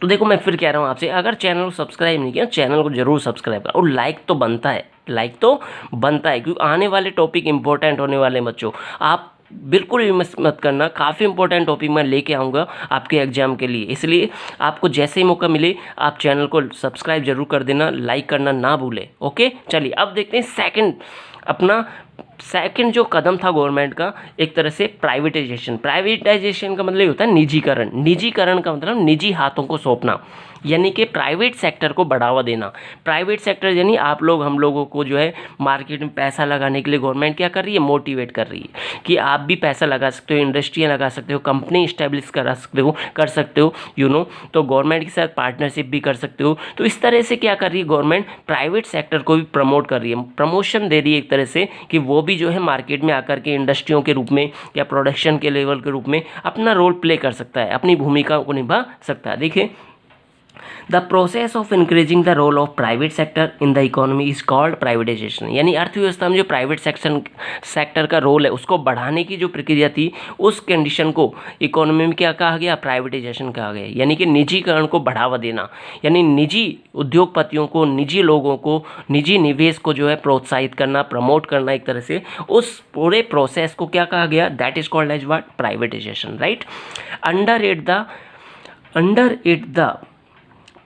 तो देखो मैं फिर कह रहा हूँ आपसे, अगर चैनल को सब्सक्राइब नहीं किया, चैनल को जरूर सब्सक्राइब करो, और लाइक तो बनता है, लाइक तो बनता है, क्योंकि आने वाले टॉपिक इंपॉर्टेंट होने वाले बच्चों, आप बिल्कुल भी मिस मत करना। काफ़ी इंपॉर्टेंट टॉपिक मैं लेके आऊँगा आपके एग्जाम के लिए, इसलिए आपको जैसे ही मौका मिले आप चैनल को सब्सक्राइब जरूर कर देना, लाइक करना ना भूलें। ओके, चलिए अब देखते हैं अपना सेकंड जो कदम था गवर्नमेंट का, एक तरह से प्राइवेटाइजेशन। प्राइवेटाइजेशन का मतलब होता है निजीकरण। निजीकरण का मतलब निजी हाथों को सौंपना, यानी कि प्राइवेट सेक्टर को बढ़ावा देना। प्राइवेट सेक्टर यानी आप लोग, हम लोगों को जो है मार्केट में पैसा लगाने के लिए गवर्नमेंट क्या कर रही है, मोटिवेट कर रही है कि आप भी पैसा लगा सकते हो, इंडस्ट्रियाँ लगा सकते हो, कंपनी इस्टेब्लिश कर सकते हो, तो गवर्नमेंट के साथ पार्टनरशिप भी कर सकते हो। तो इस तरह से क्या कर रही है गवर्नमेंट, प्राइवेट सेक्टर को भी प्रमोट कर रही है, प्रमोशन दे रही है एक तरह से, कि वो भी जो है मार्केट में आकर के इंडस्ट्रियों के रूप में या प्रोडक्शन के लेवल के रूप में अपना रोल प्ले कर सकता है, अपनी भूमिका को निभा सकता है। देखिए, the process of increasing the role of private sector in the economy is called privatisation, यानी अर्थव्यवस्था में जो प्राइवेट सेक्टर का रोल है उसको बढ़ाने की जो प्रक्रिया थी, उस कंडीशन को इकोनॉमी में क्या कहा गया, प्राइवेटाइजेशन कहा गया, यानी कि निजीकरण को बढ़ावा देना, यानी निजी उद्योगपतियों को, निजी लोगों को, निजी निवेश को जो है प्रोत्साहित करना, प्रमोट करना, एक तरह से उस पूरे प्रोसेस को क्या कहा गया, that is called as what, privatisation, right. Under it the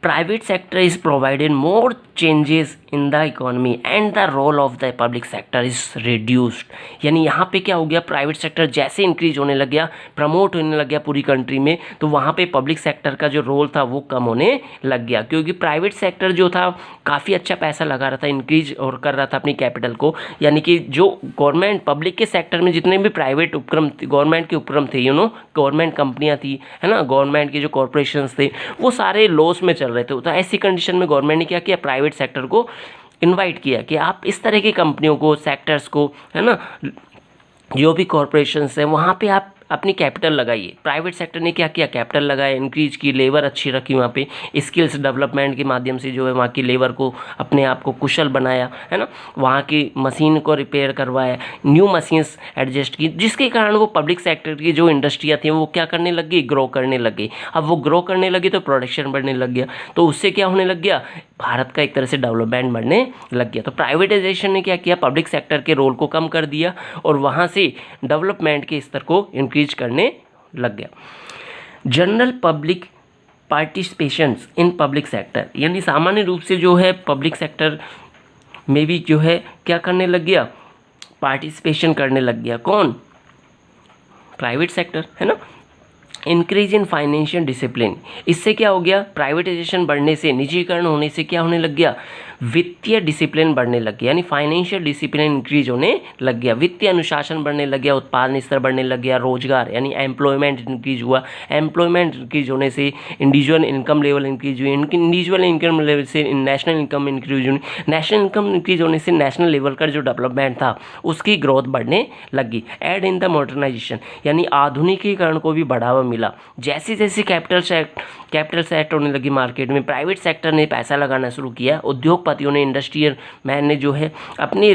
private sector is provided more changes in the economy and the role of the public sector is reduced, यानी यहाँ पे क्या हो गया, प्राइवेट सेक्टर जैसे इंक्रीज होने लग गया, प्रमोट होने लग गया पूरी कंट्री में, तो वहाँ पे पब्लिक सेक्टर का जो रोल था वो कम होने लग गया, क्योंकि प्राइवेट सेक्टर जो था काफ़ी अच्छा पैसा लगा रहा था, इंक्रीज और कर रहा था अपनी कैपिटल को, यानी कि जो गवर्नमेंट पब्लिक के सेक्टर में जितने भी प्राइवेट उपक्रम, गवर्नमेंट के उपक्रम थे, गवर्नमेंट कंपनियाँ थी, है ना, गवर्नमेंट के जो कॉरपोरेशन थे, वो सारे लॉस में चल रहे थे। तो ऐसी कंडीशन में गवर्नमेंट ने क्या किया, प्राइवेट सेक्टर को इनवाइट किया कि आप इस तरह की कंपनियों को, सेक्टर्स को, है ना, जो भी कॉरपोरेशंस हैं वहाँ पे आप अपनी कैपिटल लगाइए। प्राइवेट सेक्टर ने क्या किया, कैपिटल लगाया, इंक्रीज की, लेबर अच्छी रखी, वहाँ पे स्किल्स डेवलपमेंट के माध्यम से जो है वहाँ की लेबर को, अपने आप को कुशल बनाया, है ना, वहाँ की मशीन को रिपेयर करवाया, न्यू मशीन्स एडजस्ट की, जिसके कारण वो पब्लिक सेक्टर की जो इंडस्ट्रियाँ थी वो क्या करने लग गई, ग्रो करने लग गई। अब वो ग्रो करने लगी तो प्रोडक्शन बढ़ने लग गया, तो उससे क्या होने लग गया, भारत का एक तरह से डेवलपमेंट बढ़ने लग गया। तो प्राइवेटाइजेशन ने क्या किया, पब्लिक सेक्टर के रोल को कम कर दिया और वहाँ से डेवलपमेंट के स्तर को इंक्रीज करने लग गया। General public participations in public sector, यानी सामान्य रूप से जो है पब्लिक सेक्टर में भी जो है क्या करने लग गया, पार्टिसिपेशन करने लग गया। कौन, प्राइवेट सेक्टर, है ना। इंक्रीज इन फाइनेंशियल डिसिप्लिन, इससे क्या हो गया, प्राइवेटाइजेशन बढ़ने से, निजीकरण होने से क्या होने लग गया, वित्तीय डिसिप्लिन बढ़ने लग गया, यानी फाइनेंशियल डिसिप्लिन इंक्रीज होने लग गया, वित्तीय अनुशासन बढ़ने लग गया, उत्पादन स्तर बढ़ने लग गया, रोजगार यानी एम्प्लॉयमेंट इंक्रीज हुआ, एम्प्लॉयमेंट इंक्रीज होने से इंडिविजुअल इनकम लेवल इंक्रीज हुई, इंडिविजुअल इनकम लेवल से नेशनल इनकम इंक्रीज हुई, नेशनल इनकम इंक्रीज होने से नेशनल लेवल का जो डेवलपमेंट था उसकी ग्रोथ बढ़ने लगी। एड इन द मॉडर्नाइजेशन यानी आधुनिकीकरण को भी बढ़ावा मिला, जैसे जैसे कैपिटल सेट होने लगी मार्केट में, प्राइवेट सेक्टर ने पैसा लगाना शुरू किया, उद्योगपतियों ने, इंडस्ट्रियल मैन ने जो है अपनी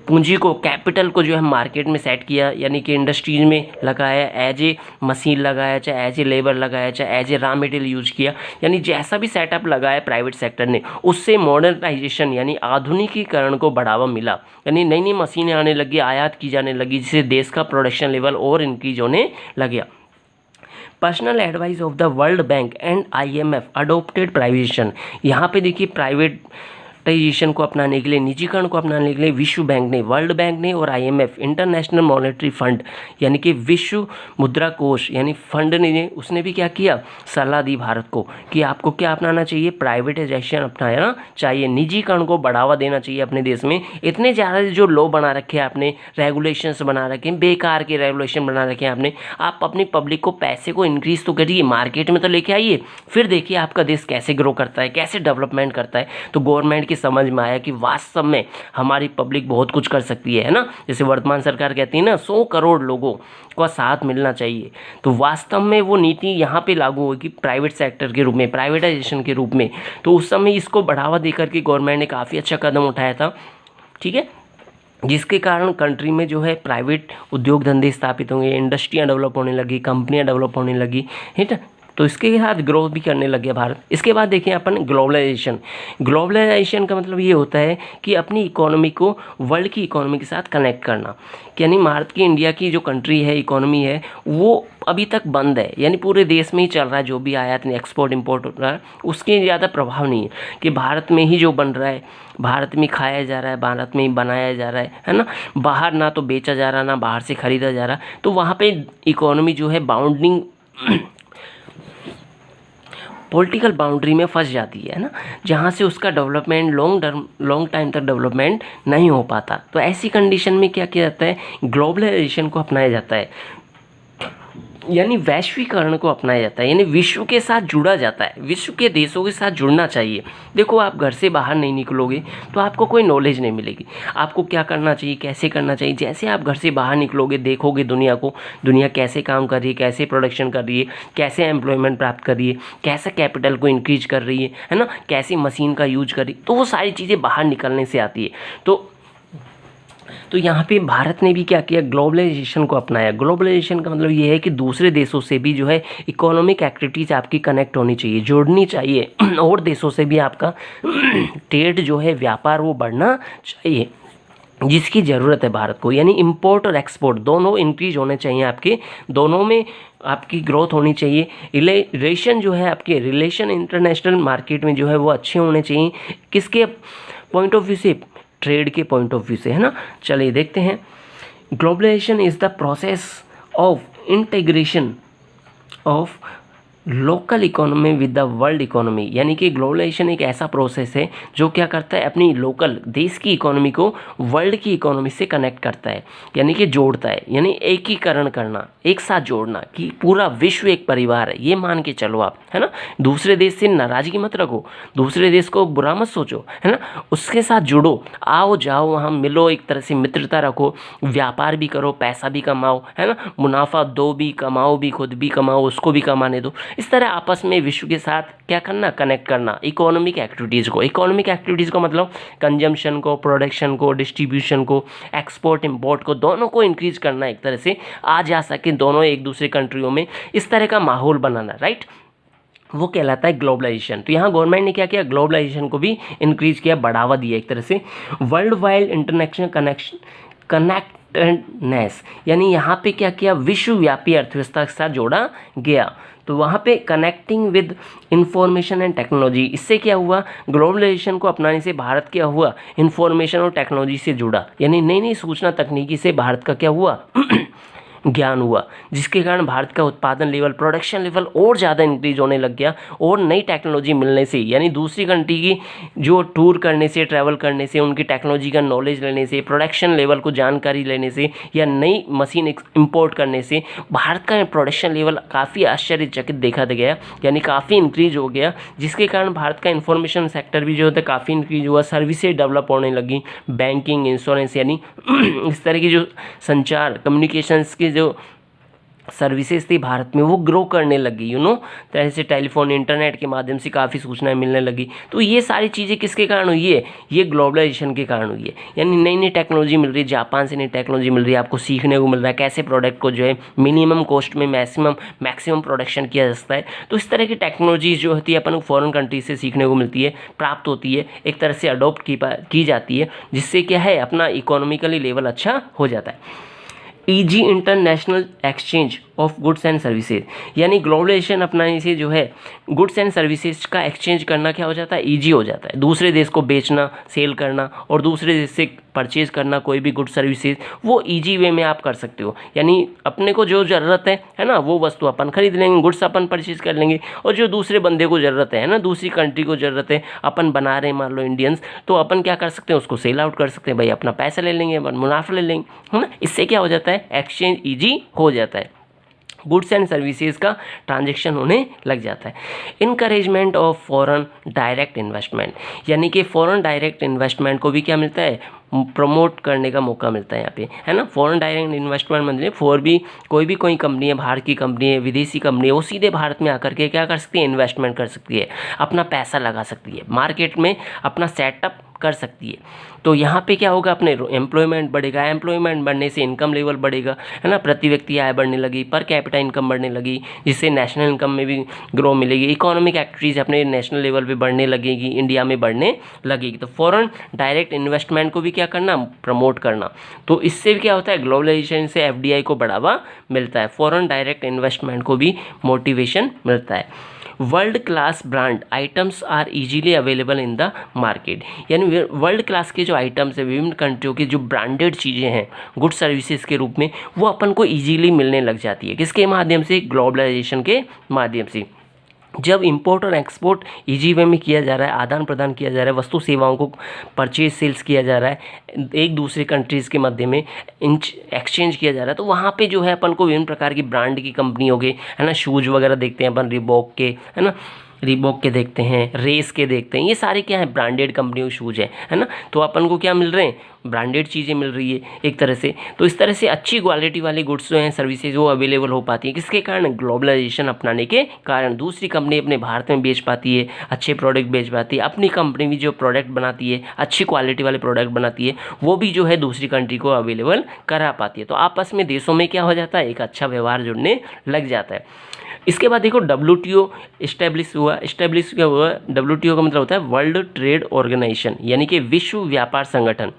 पूंजी को, कैपिटल को जो है मार्केट में सेट किया, यानी कि इंडस्ट्रीज में लगाया, एज ए मशीन लगाया, चाहे एज ए लेबर लगाया, चाहे as a raw material use किया, यानी जैसा भी सेटअप लगाया प्राइवेट सेक्टर ने, उससे मॉडर्नाइजेशन यानी आधुनिकीकरण को बढ़ावा मिला, यानी नई नई मशीनें आने लगी, आयात की जाने लगी, जिससे देश का प्रोडक्शन लेवल और इंक्रीज होने लग गया। Personal advice of the world bank and IMF adopted privatisation. यहाँ पे देखिए प्राइवेटाइजेशन को अपनाने के लिए, निजीकरण को अपनाने के लिए विश्व बैंक ने, वर्ल्ड बैंक ने और IMF इंटरनेशनल मॉनेटरी फंड यानी कि विश्व मुद्रा कोष यानी फंड ने, उसने भी क्या किया, सलाह दी भारत को कि आपको क्या अपनाना चाहिए, प्राइवेटाइजेशन अपनाना चाहिए, निजीकरण को बढ़ावा देना चाहिए अपने देश में। इतने ज़्यादा जो लॉ बना रखे हैं आपने, रेगुलेशंस बना रखे हैं, बेकार के रेगुलेशन बना रखे हैं आपने, आप अपनी पब्लिक को, पैसे को इंक्रीज तो करिए, मार्केट में तो लेके आइए, फिर देखिए आपका देश कैसे ग्रो करता है, कैसे डेवलपमेंट करता है। तो गवर्नमेंट समझ में आया कि वास्तव में हमारी पब्लिक बहुत कुछ कर सकती है ना, जैसे वर्तमान सरकार कहती है ना 100 करोड़ लोगों का साथ मिलना चाहिए, तो वास्तव में वो नीति यहाँ पे लागू होगी प्राइवेट सेक्टर के रूप में, प्राइवेटाइजेशन के रूप में। तो उस समय इसको बढ़ावा देकर के गवर्नमेंट ने काफ़ी अच्छा कदम उठाया था, ठीक है, जिसके कारण कंट्री में जो है प्राइवेट उद्योग धंधे स्थापित होंगे, इंडस्ट्रियाँ डेवलप होने लगी, कंपनियाँ डेवलप होने लगी, ठीक है। तो इसके साथ ग्रोथ भी करने लग गया भारत। इसके बाद देखिए अपन ग्लोबलाइजेशन। ग्लोबलाइजेशन का मतलब ये होता है कि अपनी इकोनॉमी को वर्ल्ड की इकोनॉमी के साथ कनेक्ट करना, यानी भारत की, इंडिया की जो कंट्री है, इकोनॉमी है, वो अभी तक बंद है, यानी पूरे देश में ही चल रहा है, जो भी आयात एक्सपोर्ट इंपोर्ट हो रहा है उसके ज़्यादा प्रभाव नहीं है कि भारत में ही जो बन रहा है, भारत में खाया जा रहा है, भारत में ही बनाया जा रहा है ना, बाहर ना तो बेचा जा रहा, ना बाहर से खरीदा जा रहा, तो वहाँ पे इकोनॉमी जो है बाउंडिंग पॉलिटिकल बाउंड्री में फंस जाती है ना, जहाँ से उसका डेवलपमेंट लॉन्ग टाइम तक डेवलपमेंट नहीं हो पाता। तो ऐसी कंडीशन में क्या किया जाता है, ग्लोबलाइजेशन को अपनाया जाता है, यानी वैश्वीकरण को अपनाया जाता है, यानी विश्व के साथ जुड़ा जाता है, विश्व के देशों के साथ जुड़ना चाहिए। देखो आप घर से बाहर नहीं निकलोगे तो आपको कोई नॉलेज नहीं मिलेगी, आपको क्या करना चाहिए, कैसे करना चाहिए। जैसे आप घर से बाहर निकलोगे, देखोगे दुनिया को, दुनिया कैसे काम कर रही है, कैसे प्रोडक्शन कर रही है, कैसे एम्प्लॉयमेंट प्राप्त कर रही है, कैसे कैपिटल को इंक्रीज कर रही है ना, कैसे मशीन का यूज कर रही है, तो वो सारी चीज़ें बाहर निकलने से आती है। तो यहाँ पे भारत ने भी क्या किया, ग्लोबलाइजेशन को अपनाया। ग्लोबलाइजेशन का मतलब ये है कि दूसरे देशों से भी जो है इकोनॉमिक एक्टिविटीज़ आपकी कनेक्ट होनी चाहिए, जोड़नी चाहिए, और देशों से भी आपका ट्रेड जो है, व्यापार वो बढ़ना चाहिए, जिसकी ज़रूरत है भारत को। यानी इंपोर्ट और एक्सपोर्ट दोनों इंक्रीज होने चाहिए आपके, दोनों में आपकी ग्रोथ होनी चाहिए। रिलेशन जो है आपके, रिलेशन इंटरनेशनल मार्केट में जो है वो अच्छे होने चाहिए। किसके पॉइंट ऑफ व्यू से, ट्रेड के पॉइंट ऑफ व्यू से, है ना। चलिए देखते हैं। Globalisation is the process of integration of local economy with the world economy, यानी कि ग्लोबलाइजेशन एक ऐसा प्रोसेस है जो क्या करता है, अपनी लोकल देश की इकोनॉमी को वर्ल्ड की इकोनॉमी से कनेक्ट करता है, यानी कि जोड़ता है, यानी एकीकरण करना, एक साथ जोड़ना, कि पूरा विश्व एक परिवार है, ये मान के चलो आप, है ना। दूसरे देश से नाराज़गी मत रखो, दूसरे देश को बुरा मत सोचो, है ना, उसके साथ जुड़ो, आओ जाओ वहाँ मिलो, एक तरह से मित्रता रखो, व्यापार भी करो, पैसा भी कमाओ, है ना, मुनाफा दो भी, कमाओ भी, खुद भी कमाओ, उसको भी कमाने दो। इस तरह आपस में विश्व के साथ क्या करना, कनेक्ट करना इकोनॉमिक एक्टिविटीज़ को। इकोनॉमिक एक्टिविटीज़ को मतलब कंजम्पशन को, प्रोडक्शन को, डिस्ट्रीब्यूशन को, एक्सपोर्ट इंपोर्ट को, दोनों को इंक्रीज करना, एक तरह से आ जा सके दोनों एक दूसरे कंट्रियों में, इस तरह का माहौल बनाना, राइट, वो कहलाता है ग्लोबलाइजेशन। तो यहाँ गवर्नमेंट ने क्या किया, ग्लोबलाइजेशन को भी इंक्रीज किया, बढ़ावा दिया एक तरह से। वर्ल्ड वाइड इंटरनेशनल कनेक्टेडनेस, यानी यहाँ पे क्या किया, विश्वव्यापी अर्थव्यवस्था के साथ जोड़ा गया। तो वहाँ पे connecting with information and technology, इससे क्या हुआ, ग्लोबलाइजेशन को अपनाने से भारत क्या हुआ, इंफॉर्मेशन और टेक्नोलॉजी से जुड़ा, यानी नई नई सूचना तकनीकी से भारत का क्या हुआ ज्ञान हुआ, जिसके कारण भारत का उत्पादन लेवल, प्रोडक्शन लेवल और ज़्यादा इंक्रीज होने लग गया। और नई टेक्नोलॉजी मिलने से, यानी दूसरी कंट्री की जो टूर करने से, ट्रैवल करने से, उनकी टेक्नोलॉजी का नॉलेज लेने से, प्रोडक्शन लेवल को जानकारी लेने से, या नई मशीन इंपोर्ट करने से भारत का प्रोडक्शन लेवल काफ़ी आश्चर्यचकित देखा गया, यानी काफ़ी इंक्रीज हो गया, जिसके कारण भारत का इंफॉर्मेशन सेक्टर भी जो होता है काफ़ी इंक्रीज हुआ, सर्विसेज डेवलप होने लगी, बैंकिंग, इंश्योरेंस, यानी इस तरह की जो संचार, कम्युनिकेशंस की जो सर्विसेज थी भारत में वो ग्रो करने लगी, तरह से टेलीफोन, इंटरनेट के माध्यम से काफ़ी सूचनाएं मिलने लगी। तो ये सारी चीज़ें किसके कारण हुई है? ये ग्लोबलाइजेशन के कारण हुई है, यानी नई नई टेक्नोलॉजी मिल रही है, जापान से नई टेक्नोलॉजी मिल रही है, आपको सीखने को मिल रहा है कैसे प्रोडक्ट को जो है मिनिमम कॉस्ट में मैक्सिमम प्रोडक्शन किया जा सकता है। तो इस तरह की टेक्नोलॉजी जो होती है अपन फॉरेन कंट्री से सीखने को मिलती है, प्राप्त होती है, एक तरह से अडोप्ट की जाती है, जिससे क्या है अपना इकोनॉमिकली लेवल अच्छा हो जाता है। Easy international exchange of goods and services, यानी ग्लोबलाइजेशन अपनाने से जो है गुड्स एंड सर्विसेज का एक्सचेंज करना क्या हो जाता है? ईजी हो जाता है। दूसरे देश को बेचना, सेल करना और दूसरे देश से परचेज करना कोई भी गुड्स सर्विसेज, वो ईजी वे में आप कर सकते हो। यानी अपने को जो ज़रूरत है ना, वो वस्तु अपन खरीद लेंगे, गुड्स अपन परचेज कर लेंगे, और जो दूसरे बंदे को ज़रूरत है ना, दूसरी कंट्री को ज़रूरत है, अपन बना रहे हैं मान लो इंडियंस, तो अपन क्या कर सकते हैं? उसको सेल आउट कर सकते हैं, भाई अपना पैसा ले लेंगे, अपन मुनाफा ले लेंगे, है ना। इससे क्या हो जाता है? एक्सचेंज ईजी हो जाता है, गुड्स एंड सर्विसेज का ट्रांजैक्शन होने लग जाता है। Encouragement of foreign direct investment, यानी कि फॉरेन डायरेक्ट इन्वेस्टमेंट को भी क्या मिलता है? प्रमोट करने का मौका मिलता है यहाँ पे, है ना। फॉरेन डायरेक्ट इन्वेस्टमेंट मतलब कोई कंपनी है, बाहर की कंपनी है, विदेशी कंपनी है, वो सीधे भारत में आकर के क्या कर सकती है? इन्वेस्टमेंट कर सकती है, अपना पैसा लगा सकती है, मार्केट में अपना सेटअप कर सकती है। तो यहाँ पे क्या होगा? अपने एम्प्लॉयमेंट बढ़ेगा, एम्प्लॉयमेंट बढ़ने से इनकम लेवल बढ़ेगा, है ना, प्रति व्यक्ति आय बढ़ने लगी, पर कैपिटा इनकम बढ़ने लगी, जिससे नेशनल इनकम में भी ग्रो मिलेगी, इकोनॉमिक एक्टिविटीज़ अपने नेशनल लेवल पे बढ़ने लगेगी, इंडिया में बढ़ने लगेगी। तो फॉरेन डायरेक्ट इन्वेस्टमेंट को भी क्या करना? प्रमोट करना। तो इससे भी क्या होता है? ग्लोबलाइजेशन से एफडीआई को बढ़ावा मिलता है, फॉरेन डायरेक्ट इन्वेस्टमेंट को भी मोटिवेशन मिलता है। World class brand items are easily available in the market, यानी वर्ल्ड क्लास के जो आइटम्स है, विभिन्न कंट्रियों की जो ब्रांडेड चीज़ें हैं गुड सर्विसेज के रूप में, वो अपन को इजीली मिलने लग जाती है। किसके माध्यम से? ग्लोबलाइजेशन के माध्यम से। जब इंपोर्ट और एक्सपोर्ट इजी वे में किया जा रहा है, आदान प्रदान किया जा रहा है, वस्तु सेवाओं को परचेज सेल्स किया जा रहा है, एक दूसरे कंट्रीज़ के मध्य में एक्सचेंज किया जा रहा है, तो वहाँ पे जो है अपन को विभिन्न प्रकार की ब्रांड की कंपनी हो गई, है ना, शूज़ वगैरह देखते हैं अपन रिबॉक के, है ना, रिबॉक के देखते हैं, रेस के देखते हैं, ये सारे क्या है? ब्रांडेड कंपनियों के शूज़ है ना। तो अपन को क्या मिल रहे हैं? ब्रांडेड चीज़ें मिल रही है एक तरह से। तो इस तरह से अच्छी क्वालिटी वाली गुड्स जो हैं, सर्विसेज, वो अवेलेबल हो पाती है। किसके कारण? ग्लोबलाइजेशन अपनाने के कारण। दूसरी कंपनी अपने भारत में बेच पाती है, अच्छे प्रोडक्ट बेच पाती है, अपनी कंपनी भी जो प्रोडक्ट बनाती है, अच्छी क्वालिटी वाले प्रोडक्ट बनाती है, वो भी जो है दूसरी कंट्री को अवेलेबल करा पाती है। तो आपस में देशों में क्या हो जाता है? एक अच्छा व्यवहार जुड़ने लग जाता है। इसके बाद देखो WTO इस्टेब्लिश क्या हुआ? WTO का मतलब होता है वर्ल्ड ट्रेड ऑर्गेनाइजेशन, यानी कि विश्व व्यापार संगठन।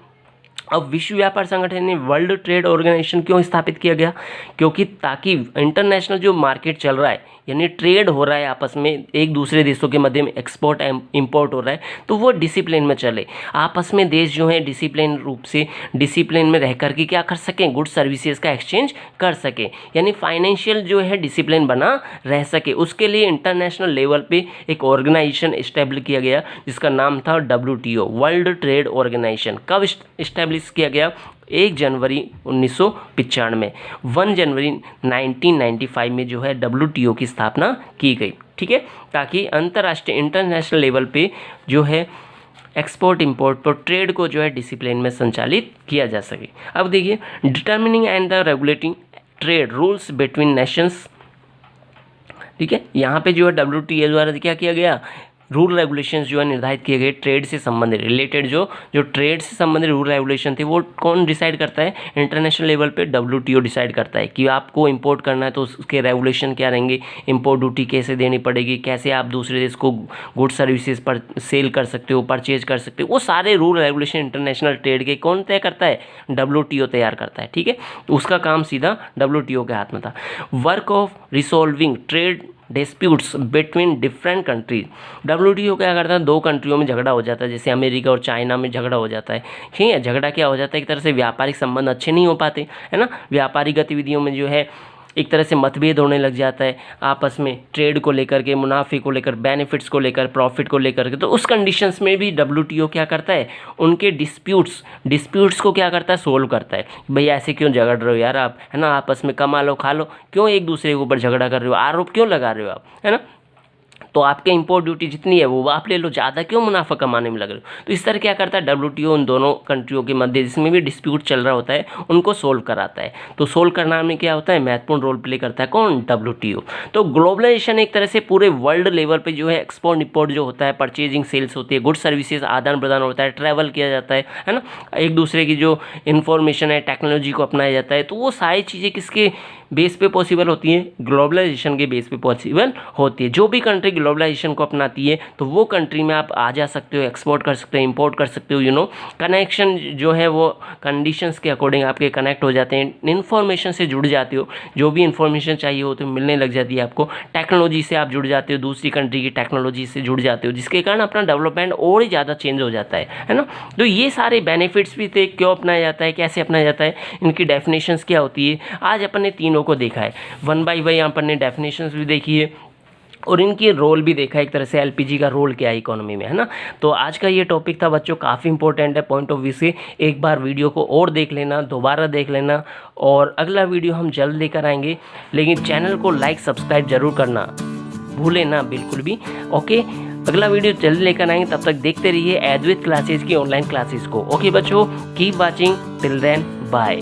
अब विश्व व्यापार संगठन ने वर्ल्ड ट्रेड ऑर्गेनाइजेशन क्यों स्थापित किया गया? क्योंकि ताकि इंटरनेशनल जो मार्केट चल रहा है, यानी ट्रेड हो रहा है आपस में, एक दूसरे देशों के मध्य में एक्सपोर्ट इंपोर्ट हो रहा है, तो वो डिसिप्लिन में चले। आपस में देश जो है डिसिप्लिन में रह कर के क्या कर सकें? गुड सर्विसेज का एक्सचेंज कर सके, यानी फाइनेंशियल जो है डिसिप्लिन बना रह सके। उसके लिए इंटरनेशनल लेवल पे एक ऑर्गेनाइजेशन इस्टेब्लिश किया गया, जिसका नाम था WTO, वर्ल्ड ट्रेड ऑर्गेनाइजेशन। कब इस्टेब्लिश किया गया? 1 जनवरी 1995, 1 जनवरी 1995 में जो है WTO की स्थापना की गई, ठीक है, ताकि अंतर्राष्ट्रीय इंटरनेशनल लेवल पे जो है एक्सपोर्ट इंपोर्ट पर ट्रेड को जो है डिसिप्लिन में संचालित किया जा सके। अब देखिए, determining and the regulating trade rules between Nations, ठीक है, यहाँ पे जो है WTO द्वारा क्या किया गया? रूल रेगुलेशंस जो है निर्धारित किए गए, ट्रेड से संबंधित रिलेटेड जो ट्रेड से संबंधित रूल रेगुलेशन थे, वो कौन डिसाइड करता है? इंटरनेशनल लेवल पे WTO डिसाइड करता है कि आपको इंपोर्ट करना है तो उसके रेगुलेशन क्या रहेंगे, इंपोर्ट ड्यूटी कैसे देनी पड़ेगी, कैसे आप दूसरे देश को गुड सर्विसेज पर सेल कर सकते हो, परचेज कर सकते हो, वो सारे रूल रेगुलेशन इंटरनेशनल ट्रेड के कौन तय करता है? WTO तैयार करता है, ठीक है। तो उसका काम सीधा WTO के हाथ में था। Work of resolving trade disputes between different countries. WTO क्या करता है, दो कंट्रियों में झगड़ा हो जाता है, जैसे अमेरिका और चाइना में झगड़ा हो जाता है, ठीक है। झगड़ा क्या हो जाता है, एक तरह से व्यापारिक संबंध अच्छे नहीं हो पाते, है ना। व्यापारिक गतिविधियों में जो है एक तरह से मतभेद होने लग जाता है आपस में, ट्रेड को लेकर के, मुनाफे को लेकर, बेनिफिट्स को लेकर, प्रॉफिट को लेकर के। तो उस कंडीशंस में भी WTO क्या करता है, उनके डिस्प्यूट्स को क्या करता है, सोल्व करता है। भैया ऐसे क्यों झगड़ रहे हो यार आप, है ना, आपस में कमा लो खा लो, क्यों एक दूसरे के ऊपर झगड़ा कर रहे हो, आरोप क्यों लगा रहे हो आप, है ना। तो आपके इंपोर्ट ड्यूटी जितनी है वो आप ले लो, ज़्यादा क्यों मुनाफा कमाने में लग रहे हो। तो इस तरह क्या करता है WTO उन दोनों कंट्रियों के मध्य जिसमें भी डिस्प्यूट चल रहा होता है उनको सोल्व कराता है। तो सोल्व करना में क्या होता है, महत्वपूर्ण रोल प्ले करता है कौन, WTO। तो ग्लोबलाइजेशन एक तरह से पूरे वर्ल्ड लेवल पे जो है एक्सपोर्ट इंपोर्ट जो होता है, परचेजिंग सेल्स होती है, गुड सर्विसेज आदान प्रदान होता है, ट्रैवल किया जाता है ना, एक दूसरे की जो इन्फॉर्मेशन है, टेक्नोलॉजी को अपनाया जाता है। तो वो सारी चीज़ें किसके बेस पे पॉसिबल होती है, ग्लोबलाइजेशन के बेस पे पॉसिबल होती है। जो भी कंट्री ग्लोबलाइजेशन को अपनाती है तो वो कंट्री में आप आ जा सकते हो, एक्सपोर्ट कर सकते हो, इंपोर्ट कर सकते हो, कनेक्शन जो है वो कंडीशंस के अकॉर्डिंग आपके कनेक्ट हो जाते हैं, इन्फॉर्मेशन से जुड़ जाते हो, जो भी इन्फॉर्मेशन चाहिए हो तो मिलने लग जाती है आपको, टेक्नोलॉजी से आप जुड़ जाते हो, दूसरी कंट्री की टेक्नोलॉजी से जुड़ जाते हो, जिसके कारण अपना डेवलपमेंट और ही ज़्यादा चेंज हो जाता है ना। तो ये सारे बेनिफिट्स भी थे, क्यों अपनाया जाता है, कैसे अपनाया जाता है, इनकी डेफिनेशंस क्या होती है, आज अपन ने तीनों को देखा है, 1 बाय 1 यहाँ पर ने डेफिनेशंस भी देखी है और इनकी रोल भी देखा है, एक तरह से LPG का रोल क्या है इकोनॉमी में, है ना। तो आज का ये टॉपिक था बच्चों, काफ़ी इंपॉर्टेंट है पॉइंट ऑफ व्यू से। एक बार वीडियो को और देख लेना, दोबारा देख लेना, और अगला वीडियो हम जल्द लेकर आएंगे, लेकिन चैनल को लाइक सब्सक्राइब जरूर करना भूले ना बिल्कुल भी। ओके, अगला वीडियो जल्द लेकर आएंगे, तब तक देखते रहिए अद्वैत क्लासेज की ऑनलाइन क्लासेस को। ओके बच्चों, keep watching, till then bye.